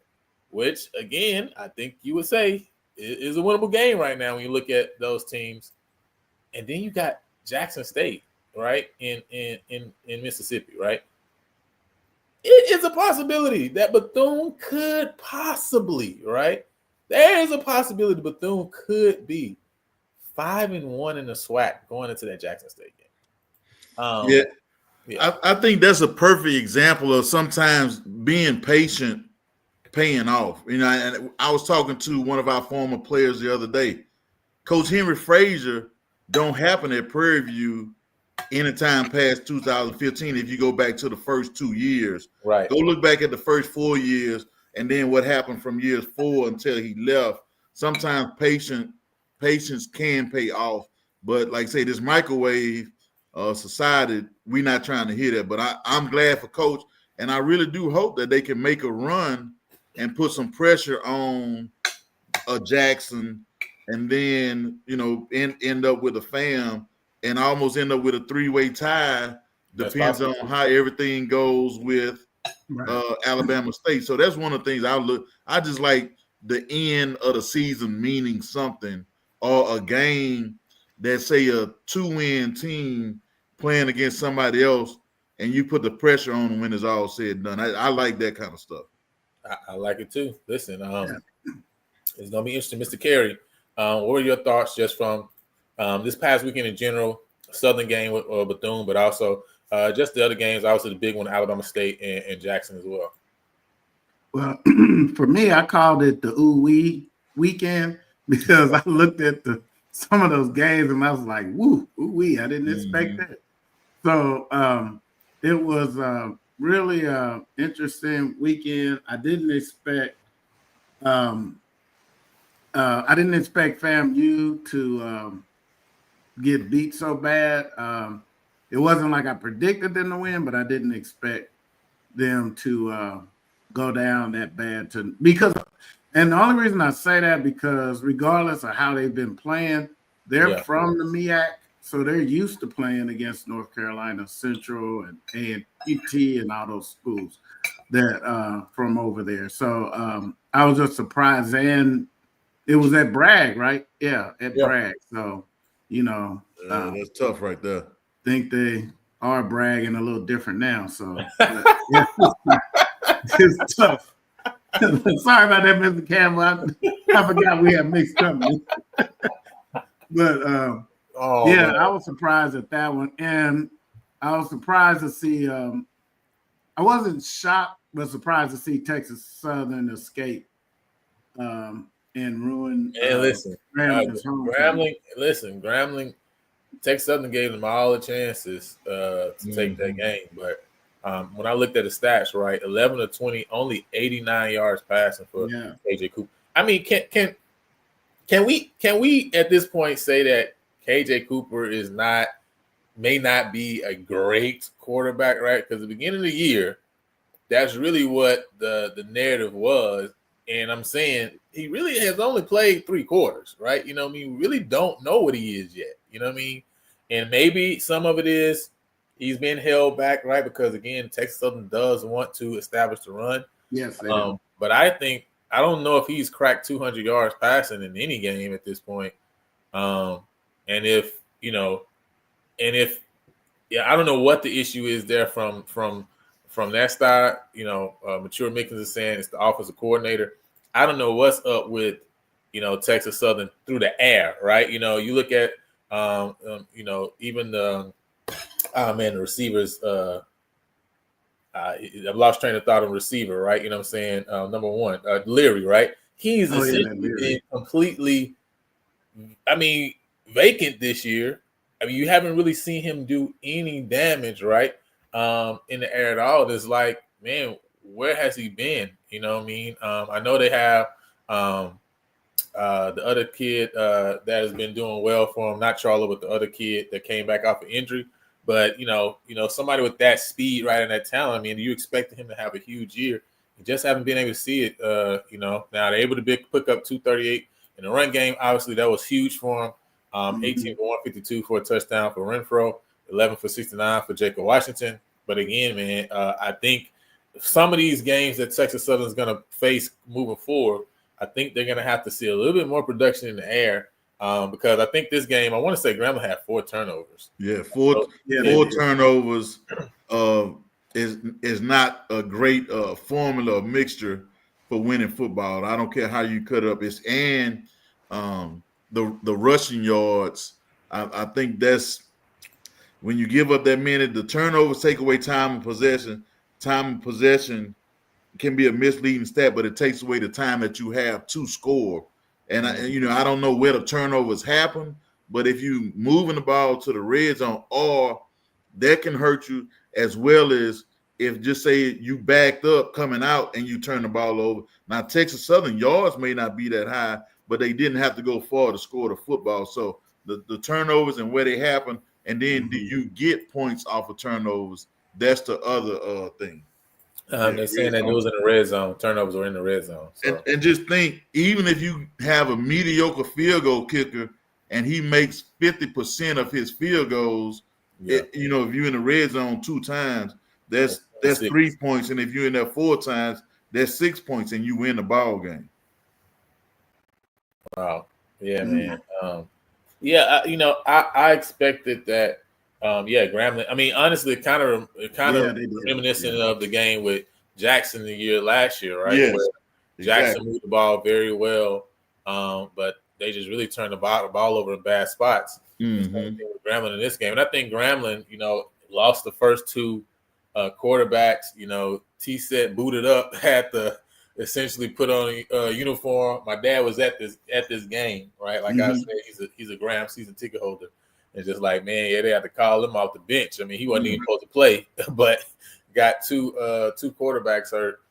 which, again, I think you would say is a winnable game right now when you look at those teams. And then you got Jackson State, right, in Mississippi, right? It is a possibility that Bethune could possibly, right? There is a possibility Bethune could be 5-1 in the SWAC going into that Jackson State game. I think that's a perfect example of sometimes being patient paying off. You know, and I was talking to one of our former players the other day. Coach Henry Frazier don't happen at Prairie View anytime past 2015 if you go back to the first 2 years. Right. Go look back at the first 4 years and then what happened from years 4 until he left. Sometimes patience can pay off. But like I say, this microwave society, we're not trying to hear that. But I'm glad for Coach, and I really do hope that they can make a run and put some pressure on Jackson, and then end up with a fam and almost end up with a 3-way tie. Depends on how everything goes with Alabama State. So that's one of the things I just like the end of the season meaning something, or a game that say a 2-win team playing against somebody else and you put the pressure on them when it's all said and done. I like that kind of stuff. I like it too. Listen, it's gonna be interesting, Mr. Carey. What were your thoughts just from this past weekend in general, Southern game with Bethune, but also just the other games, obviously the big one, Alabama State and Jackson as well? Well, for me, I called it the ooh-wee weekend because I looked at some of those games and I was like, woo, ooh-wee, I didn't expect that. So it was really interesting weekend. I didn't expect FAMU to get beat so bad. It wasn't like I predicted them to win, but I didn't expect them to go down that bad. And the only reason I say that because regardless of how they've been playing, they're from the MEAC, so they're used to playing against North Carolina Central and UT and all those schools that from over there. So I was just surprised, and it was at Bragg, right? Yeah, at Bragg. So that's tough right there. Think they are bragging a little different now. So it's tough. Sorry about that, Mr. Campbell. I forgot we had mixed company. But I was surprised at that one. And I was surprised to see I wasn't shocked, but surprised to see Texas Southern escape and ruin Grambling. Grambling, Texas Southern gave them all the chances to take that game. But when I looked at the stats, right, 11 of 20, only 89 yards passing for KJ Cooper. I mean, can we at this point say that KJ Cooper may not be a great quarterback, right? Because at the beginning of the year, that's really what the narrative was. And I'm saying he really has only played 3 quarters, right? You know what I mean? We really don't know what he is yet. You know what I mean? And maybe some of it is he's been held back, right? Because again, Texas Southern does want to establish the run. Yes, they do. But I don't know if he's cracked 200 yards passing in any game at this point. I don't know what the issue is there from that side. Mature Mickens is saying it's the offensive coordinator. I don't know what's up with Texas Southern through the air, right? You look at even the receivers. I've lost train of thought on receiver, right? You know what I'm saying? Number one, Leary, right? He's been completely, vacant this year. I mean, you haven't really seen him do any damage, right? In the air at all. It's like, man, where has he been? You know what I mean? I know they have the other kid that has been doing well for him, not Charlo, but the other kid that came back off of injury. But, somebody with that speed, right, and that talent, you expected him to have a huge year. You just haven't been able to see it, Now, they're able to pick up 238 in the run game. Obviously, that was huge for him. 18 for 152 for a touchdown for Renfro, 11 for 69 for Jacob Washington. But again, man, I think some of these games that Texas Southern is going to face moving forward, I think they're going to have to see a little bit more production in the air. Because I think this game, I want to say Grambling had 4 turnovers. Yeah, four turnovers is not a great formula or mixture for winning football. I don't care how you cut it up. The rushing yards. I think that's when you give up that minute. The turnovers take away time of possession. Time of possession can be a misleading stat, but it takes away the time that you have to score. And I don't know where the turnovers happen, but if you moving the ball to the red zone, or that can hurt you, as well as if just say you backed up coming out and you turn the ball over. Now Texas Southern yards may not be that high, but they didn't have to go far to score the football. So the turnovers and where they happen, and then do you get points off of turnovers? That's the other thing. They're saying that it was in the red zone. Turnovers were in the red zone. So. And just think, even if you have a mediocre field goal kicker and he makes 50% of his field goals, if you're in the red zone 2 times, that's 3 points. And if you're in there 4 times, that's 6 points, and you win the ball game. Wow. Yeah, man. I expected that. Grambling. I mean, honestly, kind of reminiscent of the game with Jackson last year, right? Yes, where Jackson moved the ball very well, but they just really turned the ball over in bad spots. Mm-hmm. With Grambling in this game, and I think Grambling, lost the first 2 quarterbacks. T-Set booted up, had to essentially put on a uniform. My dad was at this game, right? Like I said, he's a Graham season ticket holder. It's just like, man, they had to call him off the bench. I mean, he wasn't even supposed to play, but got two quarterbacks hurt.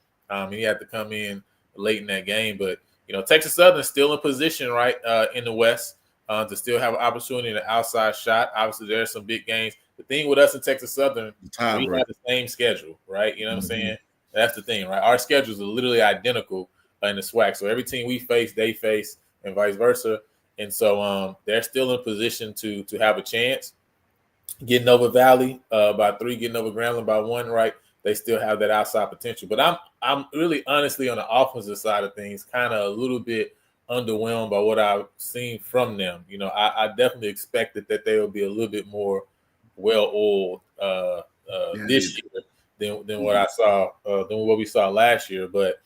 He had to come in late in that game. But, Texas Southern still in position, right, in the West to still have an opportunity in an outside shot. Obviously, there's some big games. The thing with us in Texas Southern, we have the same schedule, right? You know what I'm saying? That's the thing, right? Our schedules are literally identical in the SWAC. So every team we face, they face, and vice versa. And so they're still in position to have a chance. Getting over Valley by 3, getting over Grambling by 1, right? They still have that outside potential. But I'm really honestly on the offensive side of things, kind of a little bit underwhelmed by what I've seen from them. I definitely expected that they would be a little bit more well-oiled this year than what I saw, than what we saw last year. But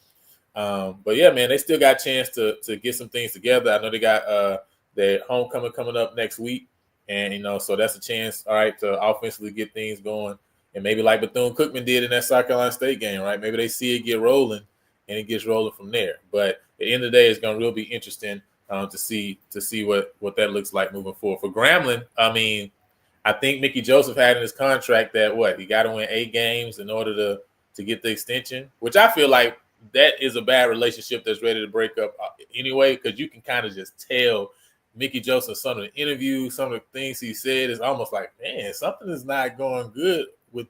yeah, man, they still got a chance to get some things together. I know they got their homecoming coming up next week, and so that's a chance, all right, to offensively get things going, and maybe like Bethune-Cookman did in that South Carolina State game, right? Maybe they see it get rolling, and it gets rolling from there. But at the end of the day, it's going to really be interesting to see what that looks like moving forward for Grambling. I mean, I think Mickey Joseph had in his contract that he got to win 8 games in order to get the extension, which I feel like that is a bad relationship that's ready to break up anyway, because you can kind of just tell Mickey Joseph, some of the interviews, some of the things he said, is almost like, man, something is not going good with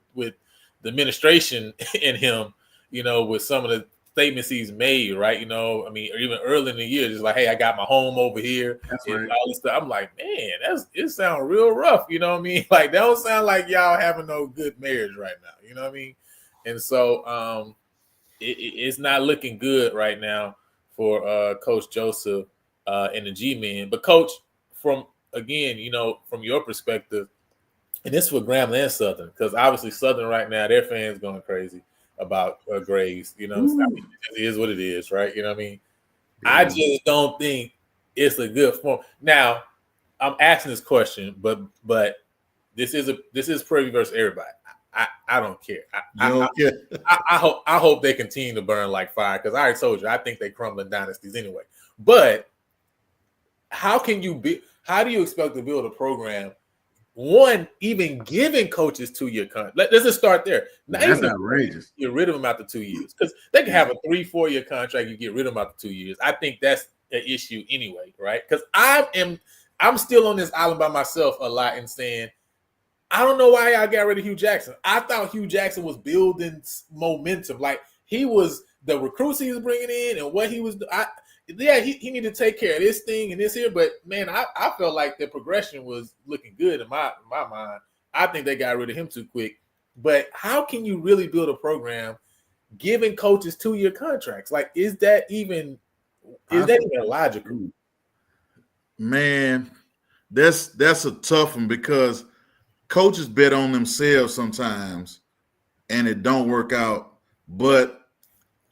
the administration in him, with some of the statements he's made, right? I mean, or even early in the year, just like, hey, I got my home over here. That's and right. all this stuff. I'm like, man, it sounds real rough, you know what I mean? Like, that don't sound like y'all having no good marriage right now, you know what I mean? And so it's not looking good right now for Coach Joseph and the G-men. But Coach, from your perspective, and this for Grambling and Southern, because obviously Southern right now, their fans going crazy about Graves. I mean, it is what it is, right? You know what I mean? Yeah. I just don't think it's a good form. Now, I'm asking this question, but this is Prairie versus everybody. I don't care. I hope they continue to burn like fire, because I already told you I think they crumbling dynasties anyway. But how do you expect to build a program? One, even giving coaches 2-year contract. Let's just start there. That's outrageous. Get rid of them after 2 years, because they can have a 3-4 year contract. You get rid of them after 2 years. I think that's an issue anyway, right? Because I'm still on this island by myself a lot and saying, I don't know why y'all got rid of Hugh Jackson. I thought Hugh Jackson was building momentum. Like, he was the recruits he was bringing in and what he was. He needed to take care of this thing and this here. But man, I felt like the progression was looking good in my mind. I think they got rid of him too quick. But how can you really build a program giving coaches 2-year contracts? Like, is that even logical? Man, that's a tough one, because coaches bet on themselves sometimes and it don't work out. But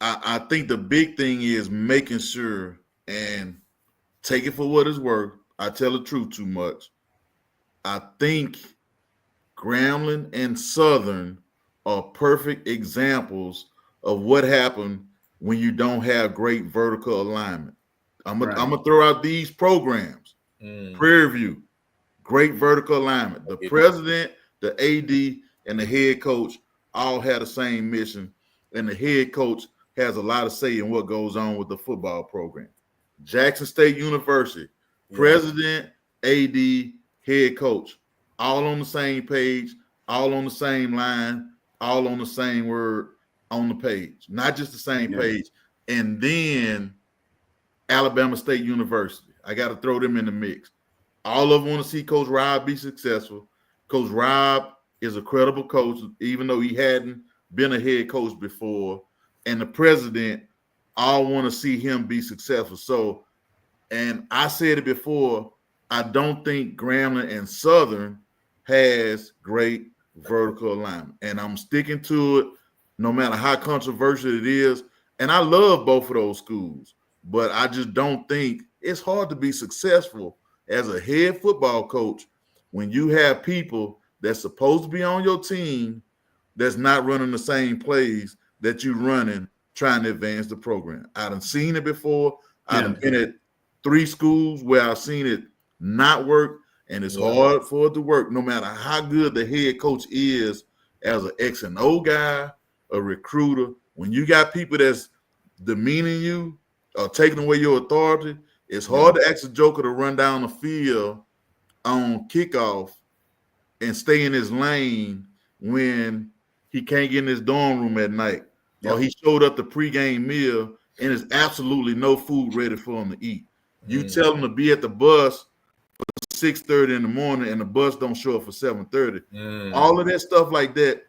I think the big thing is making sure, and take it for what it's worth, I tell the truth too much. I think Grambling and Southern are perfect examples of what happened when you don't have great vertical alignment. I'm gonna throw out these programs. Prairie View, great vertical alignment. The president, the AD, and the head coach all had the same mission, and the head coach has a lot of say in what goes on with the football program. Jackson State University, president, AD, head coach, all on the same page, all on the same line, all on the same word on the page, not just the same page. And then Alabama State University, I got to throw them in the mix. All of them want to see Coach Rob be successful. Coach Rob is a credible coach, even though he hadn't been a head coach before. And the president all want to see him be successful. So, and I said it before, I don't think Grambling and Southern has great vertical alignment. And I'm sticking to it no matter how controversial it is. And I love both of those schools, but I just don't think it's hard to be successful as a head football coach when you have people that's supposed to be on your team that's not running the same plays that you're running trying to advance the program. I done seen it before. I've been at 3 schools where I've seen it not work, and it's hard for it to work no matter how good the head coach is as an X and O guy, a recruiter. When you got people that's demeaning you or taking away your authority, it's hard to ask a joker to run down the field on kickoff and stay in his lane when he can't get in his dorm room at night. Or he showed up the pregame meal and there's absolutely no food ready for him to eat. You tell him to be at the bus for 6:30 in the morning and the bus don't show up for 7:30. All of that stuff like that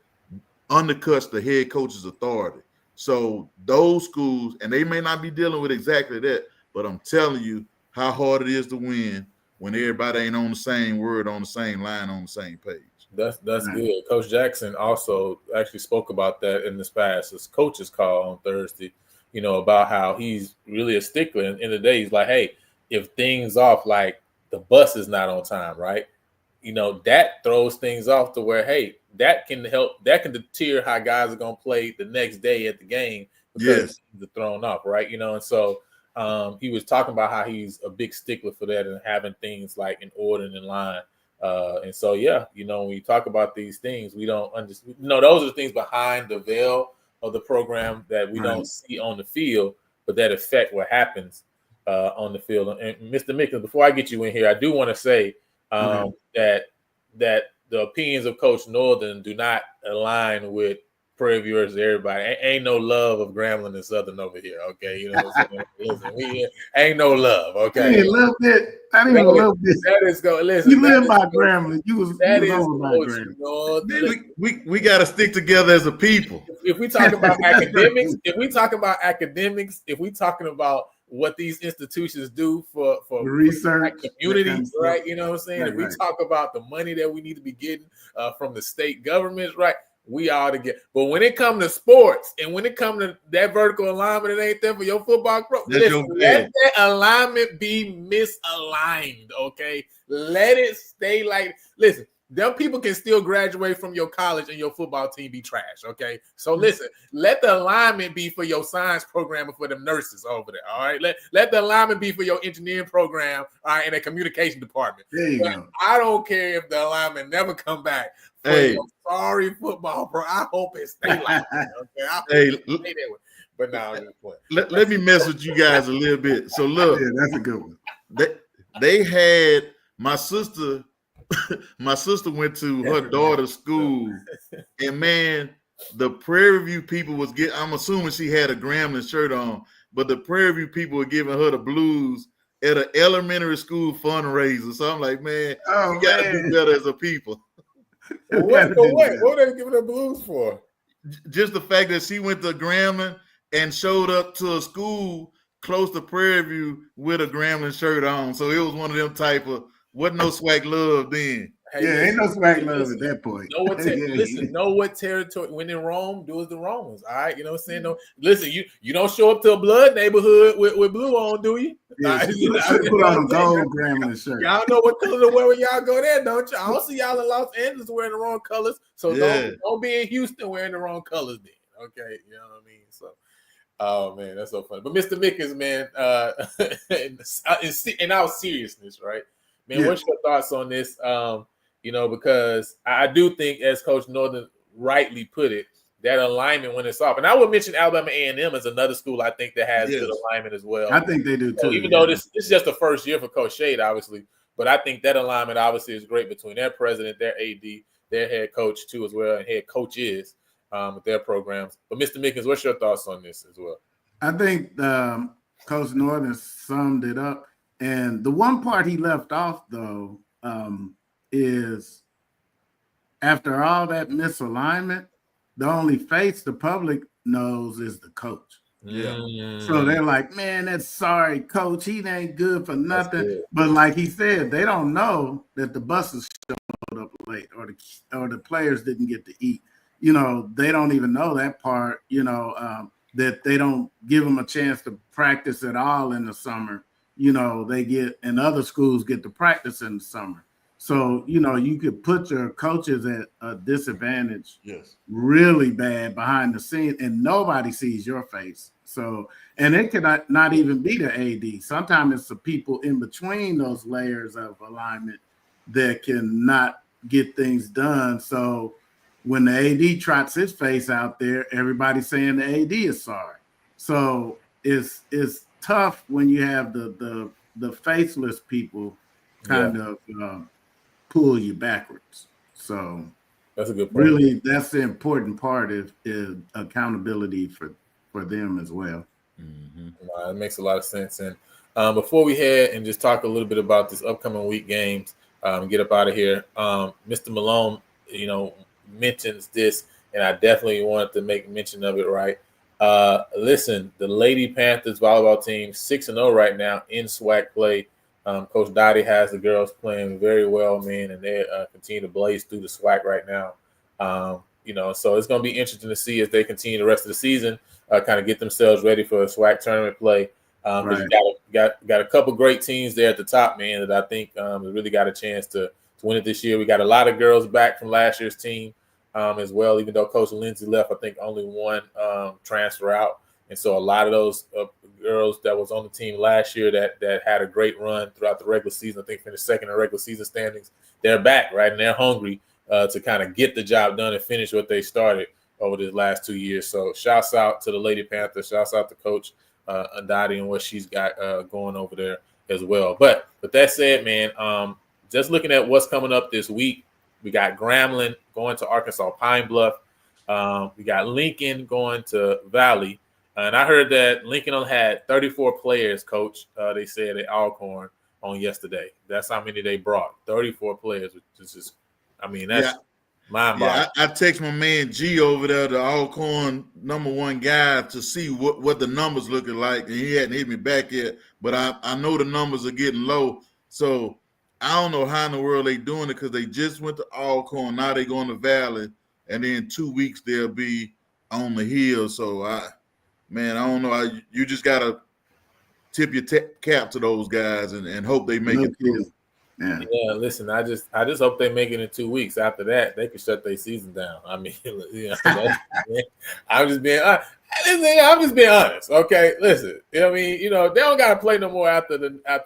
undercuts the head coach's authority. So those schools, and they may not be dealing with exactly that, but I'm telling you how hard it is to win when everybody ain't on the same word, on the same line, on the same page. That's good. Coach Jackson also actually spoke about that in this past his coach's call on Thursday, about how he's really a stickler. And in the day, he's like, hey, if things off, like the bus is not on time, right? That throws things off to where, hey, that can deter how guys are going to play the next day at the game because they're thrown off, right? And so he was talking about how he's a big stickler for that and having things like in order and in line. And so, when you talk about these things, we don't understand. Those are the things behind the veil of the program that we don't see on the field, but that affect what happens on the field. And Mr. Mickens, before I get you in here, I do want to say that the opinions of Coach Northern do not align with Prairie View versus everybody. Ain't no love of Grambling and Southern over here, okay? Listen, ain't no love, okay? I didn't love it. I didn't even love this. That is go. Listen, you live by Grambling. You was over by Grambling. We got to stick together as a people. If we talk about academics, if we talking about what these institutions do for research communities, right? You know what I'm saying? If we talk about the money that we need to be getting from the state governments, right? We all together. But when it comes to sports and when it comes to that vertical alignment, it ain't there for your football pro. Listen, let that alignment be misaligned, okay? Let it stay like, listen, them people can still graduate from your college and your football team be trash, okay? So listen, let the alignment be for your science program and for them nurses over there, all right? Let the alignment be for your engineering program, all right, and a communication department. There you go. I don't care if the alignment never come back. Sorry, football, bro. I hope it stay like that, okay? I hope it stay that way. But now, let me mess with you guys a little bit. So look, that's a good one. They had my sister. My sister went to her daughter's school, and man, the Prairie View people was getting. I'm assuming she had a Grambling shirt on, but the Prairie View people were giving her the blues at an elementary school fundraiser. So I'm like, man, we gotta do better as a people. What are they giving her blues for? Just the fact that she went to Grambling and showed up to a school close to Prairie View with a Grambling shirt on. So it was one of them type of. Wasn't no SWAC love then. Hey, ain't no SWAC love at that point. Know what territory. When in Rome, do as the Romans. All right, you know what I'm saying? No, listen, you don't show up to a blood neighborhood with blue on, do you? Yeah, put on a gold Grambling shirt. Y'all know what color to wear when y'all go there, don't you? I don't see y'all in Los Angeles wearing the wrong colors. So don't be in Houston wearing the wrong colors then. Okay, you know what I mean? So, oh man, that's so funny. But Mr. Mickens, man, in all seriousness, right, man, what's your thoughts on this? Because I do think, as Coach Northern rightly put it, that alignment when it's off, and I would mention Alabama A&M as another school I think that has good alignment as well. I think they do too. So even though this is just the first year for Coach Shade, obviously, but I think that alignment obviously is great between their president, their AD, their head coach too as well, and head coaches with their programs. But Mr. Mickens, what's your thoughts on this as well? I think Coach Northern summed it up, and the one part he left off though is after all that misalignment, the only face the public knows is the coach. So they're like, man, that's sorry, coach. He ain't good for nothing. But like he said, they don't know that the buses showed up late or the players didn't get to eat. They don't even know that part, that they don't give them a chance to practice at all in the summer. They get, and other schools get to practice in the summer. So, you could put your coaches at a disadvantage really bad behind the scenes, and nobody sees your face. So, and it could not even be the AD. Sometimes it's the people in between those layers of alignment that cannot get things done. So when the AD trots his face out there, everybody's saying the AD is sorry. So it's tough when you have the faceless people kind of pull you backwards. So that's a good point. Really, that's the important part is accountability for them as well. Mm-hmm. It makes a lot of sense. And before we head and just talk a little bit about this upcoming week games, and get up out of here, Mr. Malone, mentions this, and I definitely wanted to make mention of it. Right. Listen, the Lady Panthers volleyball team 6-0 right now in SWAC play. Coach Dottie has the girls playing very well, man, and they continue to blaze through the SWAC right now. So it's going to be interesting to see as they continue the rest of the season, kind of get themselves ready for a SWAC tournament play. You got a couple great teams there at the top, man, that I think has really got a chance to win it this year. We got a lot of girls back from last year's team as well, even though Coach Lindsay left, I think only one transfer out. And so a lot of those girls that was on the team last year that had a great run throughout the regular season, I think finished second in regular season standings, they're back, right? And they're hungry to kind of get the job done and finish what they started over the last 2 years. So shouts out to the Lady Panthers. Shouts out to Coach Andati and what she's got going over there as well. But with that said, man, just looking at what's coming up this week, we got Grambling going to Arkansas Pine Bluff. We got Lincoln going to Valley. And I heard that Lincoln only had 34 players, Coach. They said at Alcorn on yesterday. That's how many they brought. 34 players, which is just, that's mind-boggling. I text my man G over there, the Alcorn #1 guy, to see what the numbers looking like. And he hadn't hit me back yet, but I know the numbers are getting low. So I don't know how in the world they doing it, because they just went to Alcorn. Now they going to Valley. And then 2 weeks they'll be on the hill. So I don't know. You just got to tip your cap to those guys and hope they make it through. Yeah, listen, I just hope they make it in 2 weeks. After that, they can shut their season down. I'm just being honest. I'm just being honest. Okay, listen. They don't got to play no more after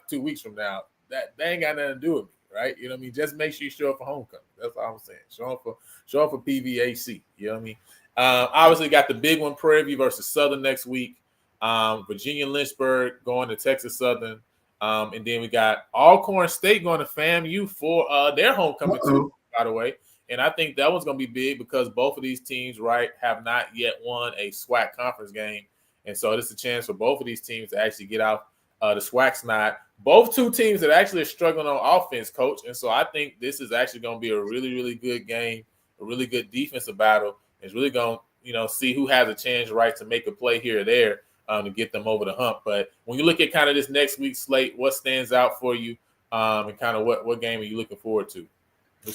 2 weeks from now. That they ain't got nothing to do with me, right? You know what I mean? Just make sure you show up for homecoming. That's all I'm saying. Show up for PVAC. You know what I mean? Obviously, got the big one, Prairie View versus Southern next week. Virginia Lynchburg going to Texas Southern. And then we got Alcorn State going to FAMU for their homecoming too, by the way. And I think that one's going to be big because both of these teams, right, have not yet won a SWAC conference game. And so this is a chance for both of these teams to actually get out the SWAC snide. Both two teams that actually are struggling on offense, Coach. And so I think this is actually going to be a really, really good game, a really good defensive battle. It's really going to, see who has a chance, right, to make a play here or there to get them over the hump. But when you look at kind of this next week's slate, what stands out for you and kind of what game are you looking forward to?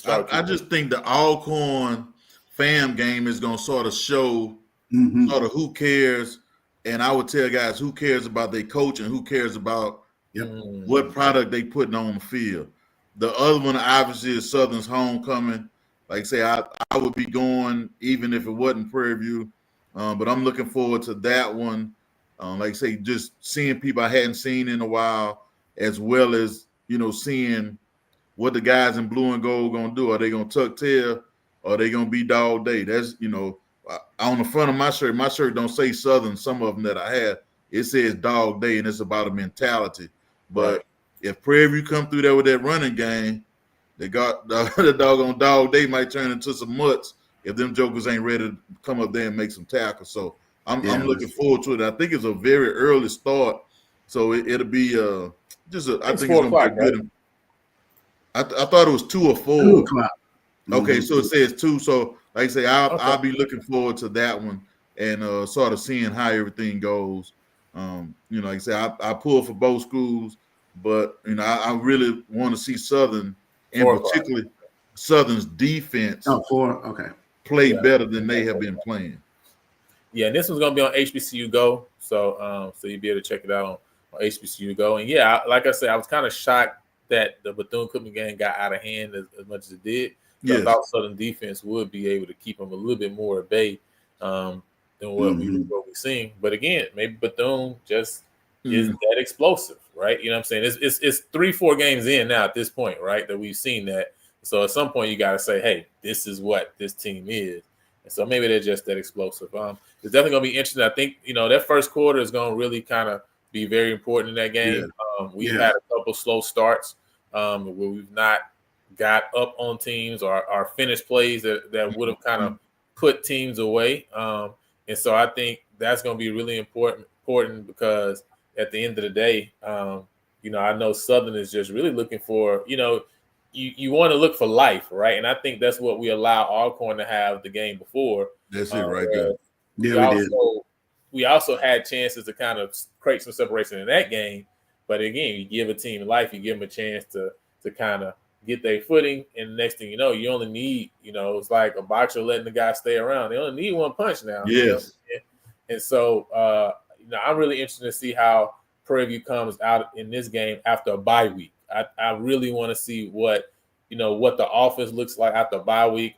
I just think the Alcorn fam game is going to sort of show sort of who cares. And I would tell guys who cares about their coach and who cares about what product they putting on the field. The other one obviously is Southern's homecoming. Like I say, I would be going even if it wasn't Prairie View. But I'm looking forward to that one. Like I say, just seeing people I hadn't seen in a while, as well as seeing what the guys in blue and gold gonna do. Are they gonna tuck tail? Or are they gonna be dog day? That's on the front of my shirt. My shirt don't say Southern. Some of them that I have, it says dog day, and it's about a mentality. But if Prairie View come through there with that running game, they got the doggone dog day might turn into some mutts if them jokers ain't ready to come up there and make some tackles. So I'm looking forward to it. I think it's a very early start, so it'll be I think it's gonna be a good. Right? I thought it was 2 or 4. 2 o'clock. Okay, so it says 2. So like I say, I'll be looking forward to that one and sort of seeing how everything goes. Like I say, I pull for both schools, but I really want to see Southern, and particularly Southern's defense. Play better than they have been playing. Yeah, and this one's gonna be on HBCU Go, so you'll be able to check it out on HBCU Go. And yeah, like I said, I was kind of shocked that the Bethune-Cookman game got out of hand as much as it did. Yes. I thought Southern defense would be able to keep them a little bit more at bay than what we've seen. But again, maybe Bethune just isn't that explosive, right? You know what I'm saying? It's 3-4 games in now at this point, right? That we've seen that. So at some point you got to say, hey, this is what this team is. And so maybe they're just that explosive. It's definitely going to be interesting. I think, that first quarter is going to really kind of be very important in that game. Yeah. We've had a couple slow starts where we've not got up on teams or finished plays that would have kind of put teams away. And so I think that's going to be really important because at the end of the day, I know Southern is just really looking for, you want to look for life, right? And I think that's what we allow Alcorn to have the game before. That's it right there. Yeah, we also had chances to kind of create some separation in that game. But again, you give a team life, you give them a chance to kind of get their footing. And the next thing you know, you only need, it's like a boxer letting the guy stay around. They only need one punch now. Yes. And so, I'm really interested to see how Prairie View comes out in this game after a bye week. I really want to see what the offense looks like after a bye week.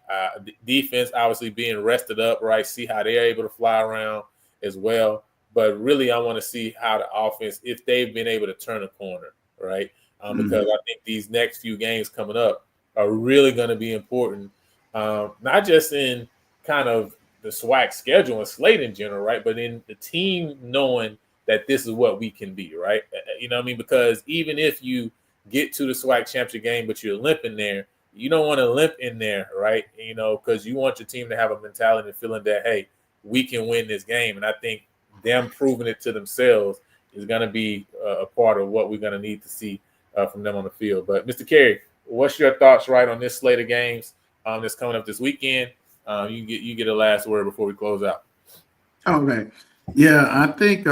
Defense obviously being rested up, right? See how they're able to fly around as well. But really, I want to see how the offense, if they've been able to turn a corner, right? Because I think these next few games coming up are really going to be important, not just in kind of the SWAC schedule and slate in general, right? But in the team knowing that this is what we can be, right? You know what I mean? Because even if you get to the SWAC championship game, but you're limping there, you don't want to limp in there, right? Because you want your team to have a mentality and feeling that, hey, we can win this game. And I think them proving it to themselves is going to be a part of what we're going to need to see from them on the field. But Mr. Carey, what's your thoughts, right, on this slate of games that's coming up this weekend? You get a last word before we close out. Okay. Yeah, I think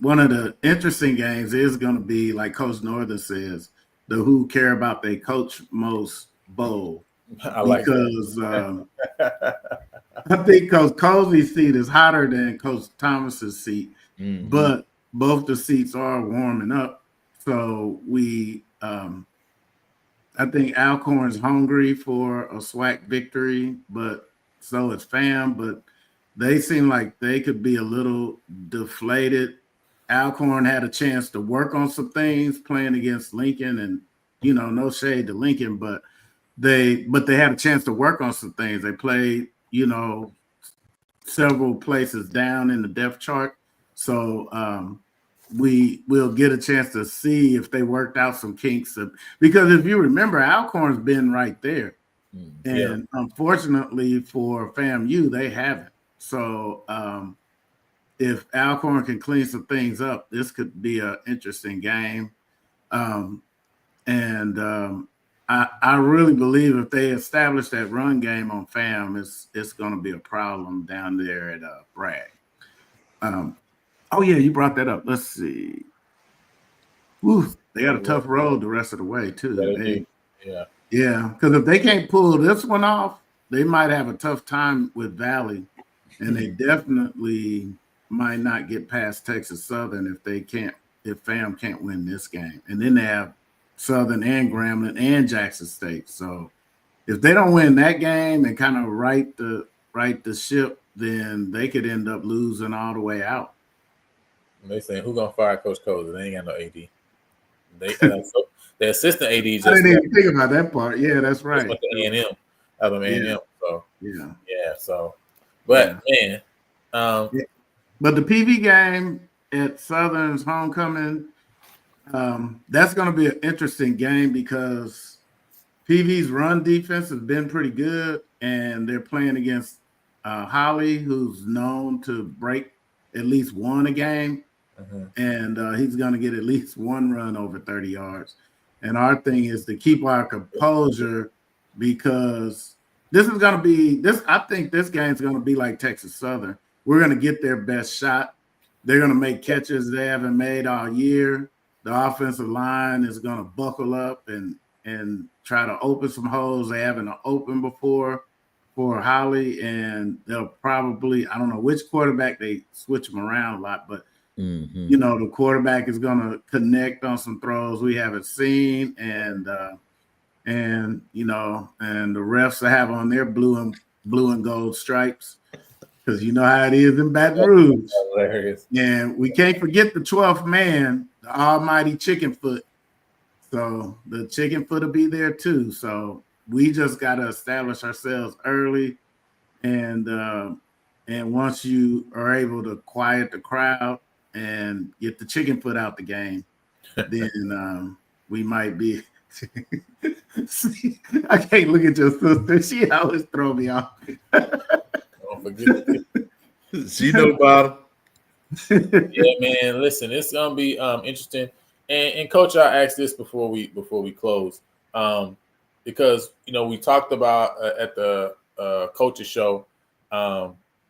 one of the interesting games is going to be, like Coach Northern says, the who care about their coach most bowl. I like that. I think Coach Cozy's seat is hotter than Coach Thomas's seat, but both the seats are warming up. So I think Alcorn's hungry for a SWAC victory, but so is FAM, but they seem like they could be a little deflated. Alcorn had a chance to work on some things playing against Lincoln, and no shade to Lincoln, but they had a chance to work on some things. They played, several places down in the depth chart. So we'll get a chance to see if they worked out some kinks. Because if you remember, Alcorn's been right there. And unfortunately for FAMU, they haven't. So if Alcorn can clean some things up, this could be an interesting game. I really believe if they establish that run game on FAM, it's going to be a problem down there at Bragg. Oh, yeah, you brought that up. Let's see. Woo, they got a tough road the rest of the way, too. Yeah, because if they can't pull this one off, they might have a tough time with Valley, and they definitely might not get past Texas Southern if FAM can't win this game. And then they have Southern and Grambling and Jackson State. So if they don't win that game and kind of right the ship, then they could end up losing all the way out. They saying who gonna fire Coach Cole? They ain't got no AD. The assistant AD just I didn't even think about that part. Yeah, that's right. Went to A&M, Alabama A&M. So yeah. So, but man, but the PV game at Southern's homecoming, that's going to be an interesting game because PV's run defense has been pretty good, and they're playing against Holly, who's known to break at least one a game. And he's going to get at least one run over 30 yards. And our thing is to keep our composure because this is going to be – I think this game's going to be like Texas Southern. We're going to get their best shot. They're going to make catches they haven't made all year. The offensive line is going to buckle up and try to open some holes they haven't opened before for Holly. And they'll probably – I don't know which quarterback, they switch them around a lot, but you know, the quarterback is going to connect on some throws we haven't seen, and you know, and the refs will have on their blue and gold stripes because you know how it is in Baton Rouge. Hilarious. And we can't forget the 12th man, the almighty Chicken Foot. So the Chicken Foot will be there too. So we just got to establish ourselves early, and once you are able to quiet the crowd and get the Chicken Foot out the game, then we might be. See, I can't look at your sister. She always throw me off. Don't forget. She know about it. Yeah, man. Listen, it's gonna be interesting. And Coach, I asked this before we close, because you know we talked about at the coaches show.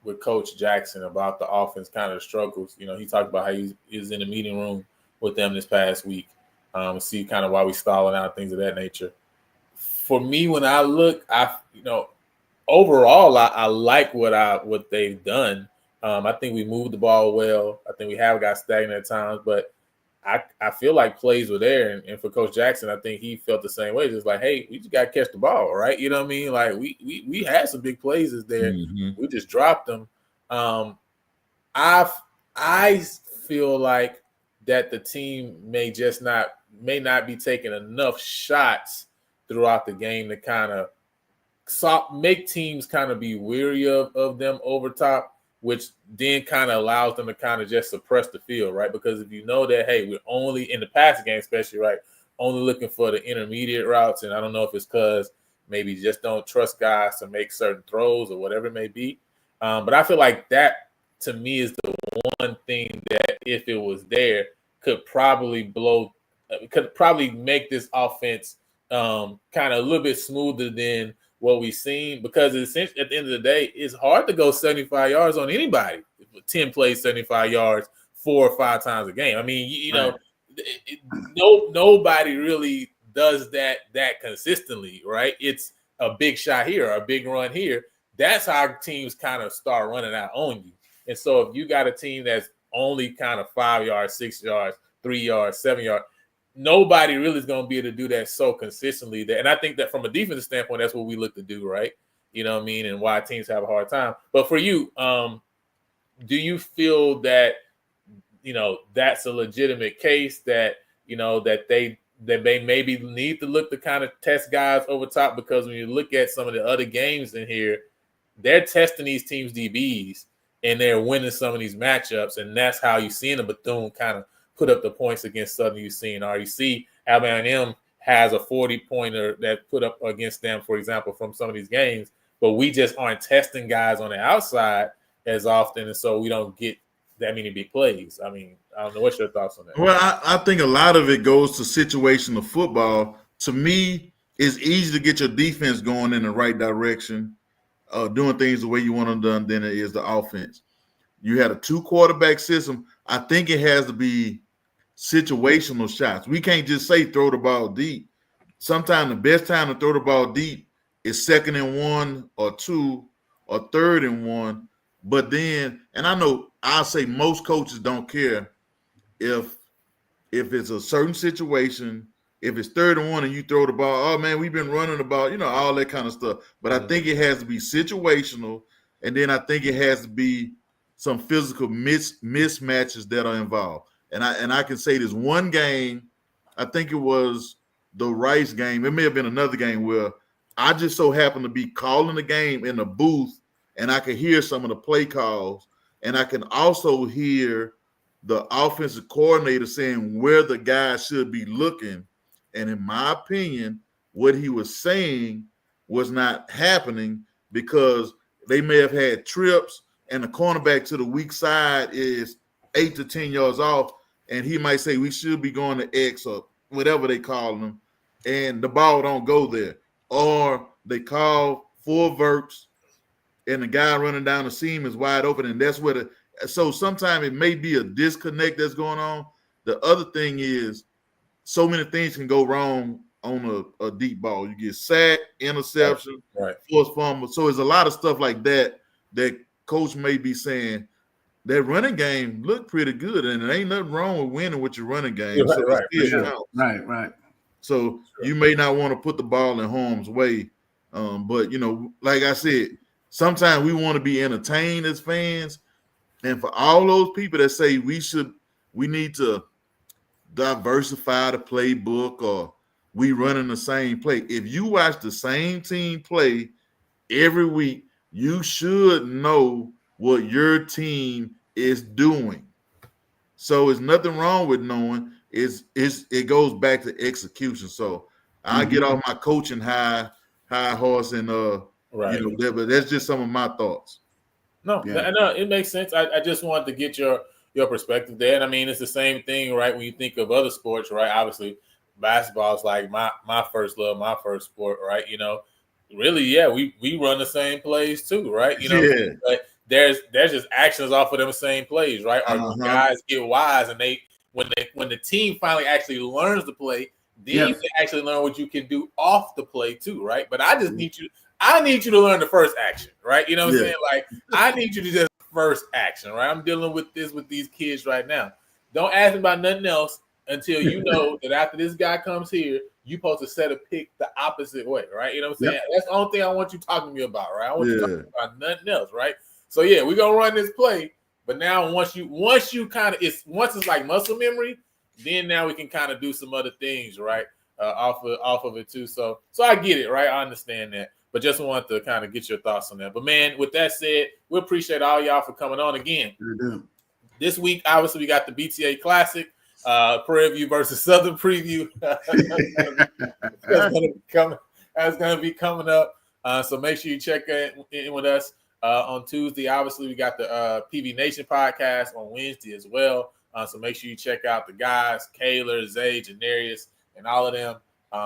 With Coach Jackson about the offense kind of struggles. You know, he talked about how he was in the meeting room with them this past week. See kind of why we stalling out, things of that nature. For me, when I look, overall, I like what they've done. I think we moved the ball well. I think we have got stagnant at times, but I feel like plays were there. And for Coach Jackson, I think he felt the same way. Just like, hey, we just got to catch the ball, right? You know what I mean? Like we had some big plays there. We just dropped them. I feel like that the team may not be taking enough shots throughout the game to kind of make teams kind of be weary of them over top, which then kind of allows them to kind of just suppress the field, right? Because if you know that, hey, we're only in the passing game, especially, right, only looking for the intermediate routes, and I don't know if it's because maybe you just don't trust guys to make certain throws or whatever it may be. But I feel like that, to me, is the one thing that, if it was there, could probably make this offense kind of a little bit smoother than what we've seen, because essentially at the end of the day, it's hard to go 75 yards on anybody. 10 plays, 75 yards, 4 or 5 times a game. I mean, you know, nobody really does that consistently, right? It's a big shot here, or a big run here. That's how teams kind of start running out on you. And so if you got a team that's only kind of 5 yards, 6 yards, 3 yards, 7 yards, nobody really is going to be able to do that so consistently. And I think that from a defensive standpoint, that's what we look to do, right? You know what I mean? And why teams have a hard time. But for you, do you feel that, you know, that's a legitimate case that, you know, that they maybe need to look to kind of test guys over top? Because when you look at some of the other games in here, they're testing these teams' DBs and they're winning some of these matchups. And that's how you're seeing the Bethune kind of put up the points against Southern. You've seen RUC, Alabama A&M has a 40-pointer that put up against them, for example, from some of these games. But we just aren't testing guys on the outside as often, and so we don't get that many big plays. I mean, I don't know. What's your thoughts on that? Well, I think a lot of it goes to situational football. To me, it's easy to get your defense going in the right direction, doing things the way you want them done, than it is the offense. You had a 2-quarterback system. I think it has to be situational shots. We can't just say throw the ball deep. Sometimes the best time to throw the ball deep is 2nd and 1 or 2 or 3rd and 1. But then, and I know I'll say most coaches don't care if it's a certain situation, if it's 3rd and 1 and you throw the ball, oh man, we've been running the ball, you know, all that kind of stuff. But I think it has to be situational. and then I think it has to be some physical mismatches that are involved. And I can say this one game, I think it was the Rice game. It may have been another game where I just so happened to be calling the game in the booth, and I could hear some of the play calls, and I can also hear the offensive coordinator saying where the guys should be looking. And in my opinion, what he was saying was not happening because they may have had trips and the cornerback to the weak side is 8 to 10 yards off, and he might say we should be going to X or whatever they call them, and the ball don't go there. Or they call full verts and the guy running down the seam is wide open, and that's where so sometimes it may be a disconnect that's going on. The other thing is so many things can go wrong on a deep ball. You get sacked, interception, forced fumble. So there's a lot of stuff like that coach may be saying that running game looked pretty good, and it ain't nothing wrong with winning with your running game. Right. So you may not want to put the ball in harm's way, but like I said, sometimes we want to be entertained as fans, and for all those people that say we need to diversify the playbook or we running the same play. If you watch the same team play every week, you should know what your team is doing. So there's nothing wrong with knowing. It goes back to execution. So I get off my coaching high horse and but that's just some of my thoughts. No, it makes sense. I just wanted to get your perspective there. And I mean, it's the same thing, right? When you think of other sports, right? Obviously, basketball is like my first love, my first sport, right? Really, we run the same plays too, right? But there's just actions off of them same plays, right? Our guys get wise, and when the team finally actually learns the play, then you can actually learn what you can do off the play too, right? But I just need you. I need you to learn the first action, right? You know what I'm saying? Like, I need you to just first action, right? I'm dealing with this with these kids right now. Don't ask me about nothing else until you know that after this guy comes here, you're supposed to set a pick the opposite way, right? You know what I'm saying? That's the only thing I want you talking to me about, right? I want you talking about nothing else, right? So we're gonna run this play, but now once you kind of it's like muscle memory, then now we can kind of do some other things, right? Off of it too. So I get it, right? I understand that. But just wanted to kind of get your thoughts on that. But, man, with that said, we appreciate all y'all for coming on again. This week, obviously, we got the BTA Classic, Prairie View versus Southern Preview. That's going to be coming up. So make sure you check in with us on Tuesday. Obviously, we got the PV Nation podcast on Wednesday as well. So make sure you check out the guys, Kaylor, Zay, Janarius, and all of them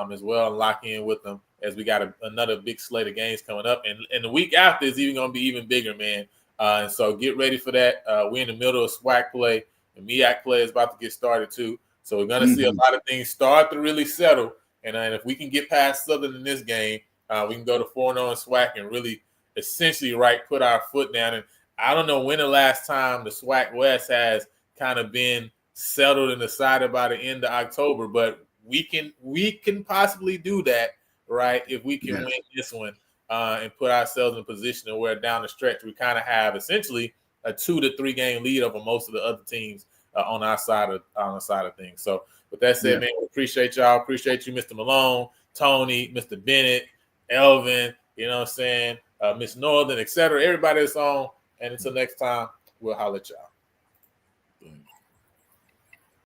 as well, and lock in with them, as we got another big slate of games coming up. And the week after is even going to be even bigger, man. And so get ready for that. We're in the middle of SWAC play. The MEAC play is about to get started too. So we're going to see a lot of things start to really settle. And if we can get past Southern in this game, we can go to 4-0 in SWAC and really essentially put our foot down. And I don't know when the last time the SWAC West has kind of been settled and decided by the end of October, but we can possibly do that. Right, if we can win this one and put ourselves in a position where down the stretch we kind of have essentially a 2 to 3 game lead over most of the other teams on our side of things. So with that said, man, we appreciate y'all. Appreciate you, Mr. Malone, Tony, Mr. Bennett, Elvin. You know what I'm saying, Miss Northern, etc. Everybody that's on. And until next time, we'll holler at y'all.